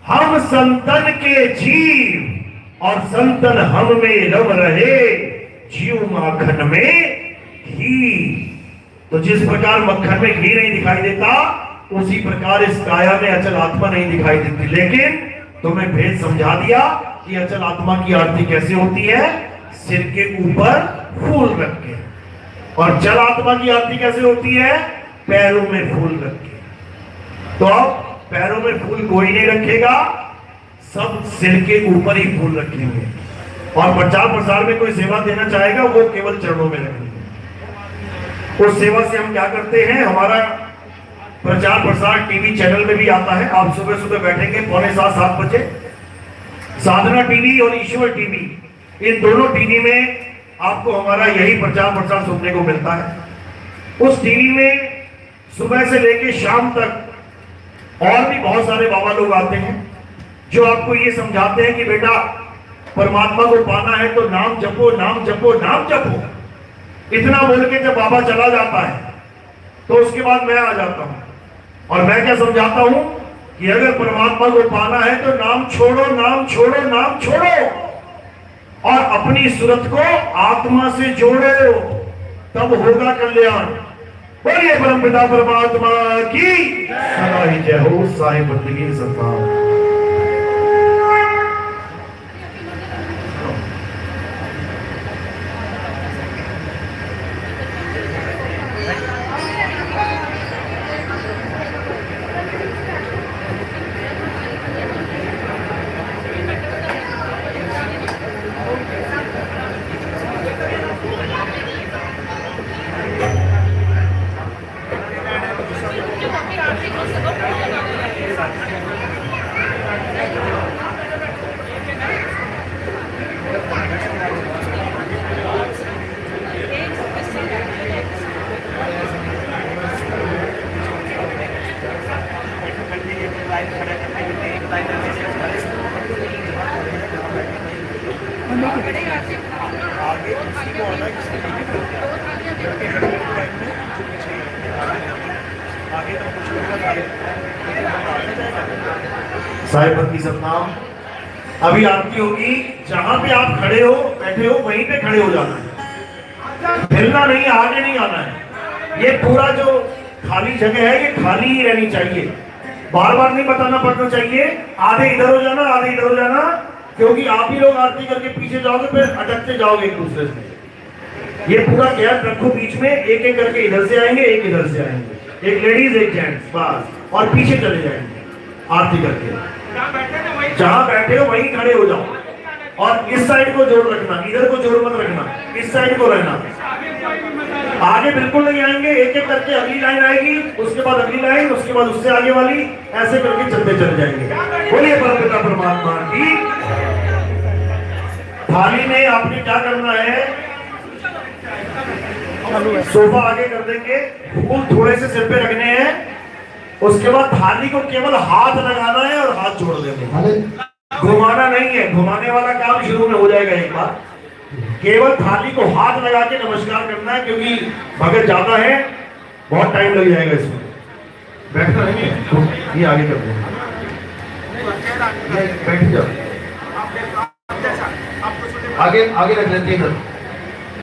हम संतन के जीव, और संतन हम में रम रहे, जीव माखन में घी। तो जिस प्रकार मक्खन में घी नहीं दिखाई देता, उसी प्रकार इस काया में अचल आत्मा नहीं दिखाई देती। लेकिन तुम्हें भेद समझा दिया कि अचल आत्मा की आरती कैसे होती है? सिर के ऊपर फूल रख के। और जल आत्मा की आरती कैसे होती है? पैरों में फूल रख के। तो अब पैरों में फूल कोई नहीं रखेगा, सब सिर के ऊपर ही फूल रखेंगे। और प्रचार प्रसार में कोई सेवा देना चाहेगा वो केवल चरणों में रखेंगे। उस सेवा से हम क्या करते हैं? हमारा प्रचार प्रसार टीवी चैनल में भी आता है। आप सुबह सुबह बैठेंगे 6:45-7 बजे, साधना टीवी और ईश्वर टीवी, इन दोनों टीवी में आपको हमारा यही प्रचार प्रसार सुनने को मिलता है। उस टीवी में सुबह से लेकर शाम तक और भी बहुत सारे बाबा लोग आते हैं जो आपको ये समझाते हैं कि बेटा परमात्मा को पाना है तो नाम जपो, नाम जपो, नाम जपो। इतना बोल के जब बाबा चला जाता है तो उसके बाद मैं आ जाता हूं और मैं क्या समझाता हूं कि अगर परमात्मा को पाना है तो नाम छोड़ो, नाम छोड़ो, नाम छोड़ो और अपनी सूरत को आत्मा से जोड़ो, तब होगा कल्याण। बोलिए परमपिता परमात्मा की सदा ही जय हो। साईं बंदगी सत्ता। साईं बंदगी सतनाम। अभी आरती होगी, जहां पे आप खड़े हो बैठे हो वहीं पे खड़े हो जाना है, हिलना नहीं, आगे नहीं आना है। ये पूरा जो खाली जगह है ये खाली ही रहनी चाहिए, बार बार नहीं बताना पड़ना चाहिए। आधे इधर हो जाना, आधे इधर हो जाना, क्योंकि आप ही लोग आरती करके पीछे जाओगे फिर अटकते जाओगे एक दूसरे से। ये पूरा गैप रखो बीच में, एक एक करके इधर से आएंगे, एक इधर से आएंगे, एक लेडीज एक जेंट्स, बस, और पीछे चले जाएंगे आरती करके। जहां बैठे हो वहीं खड़े हो जाओ और इस साइड को जोड़ रखना, इधर को जोड़ मत रखना, इस साइड को रहना। आगे बिल्कुल नहीं आएंगे, एक एक करके अगली लाइन आएगी, उसके बाद अगली लाइन, उसके बाद उससे आगे वाली, ऐसे करके चलते चले जाएंगे। बोलिए परमपिता परमात्मा की। थाली में आपने क्या करना है, सोफा आगे कर देंगे, फूल थोड़े से सिर पे रखने हैं, उसके बाद थाली को केवल हाथ लगाना है और हाथ छोड़ देंगे, घुमाना नहीं है। घुमाने वाला काम शुरू में हो जाएगा एक बार, केवल थाली को हाथ लगा के नमस्कार करना है, क्योंकि भगत ज्यादा है, बहुत टाइम लग जाएगा इसमें। बैठना नहीं है, ये आगे कर देंगे, बैठ जाओ, आगे आगे रख लेते हैं।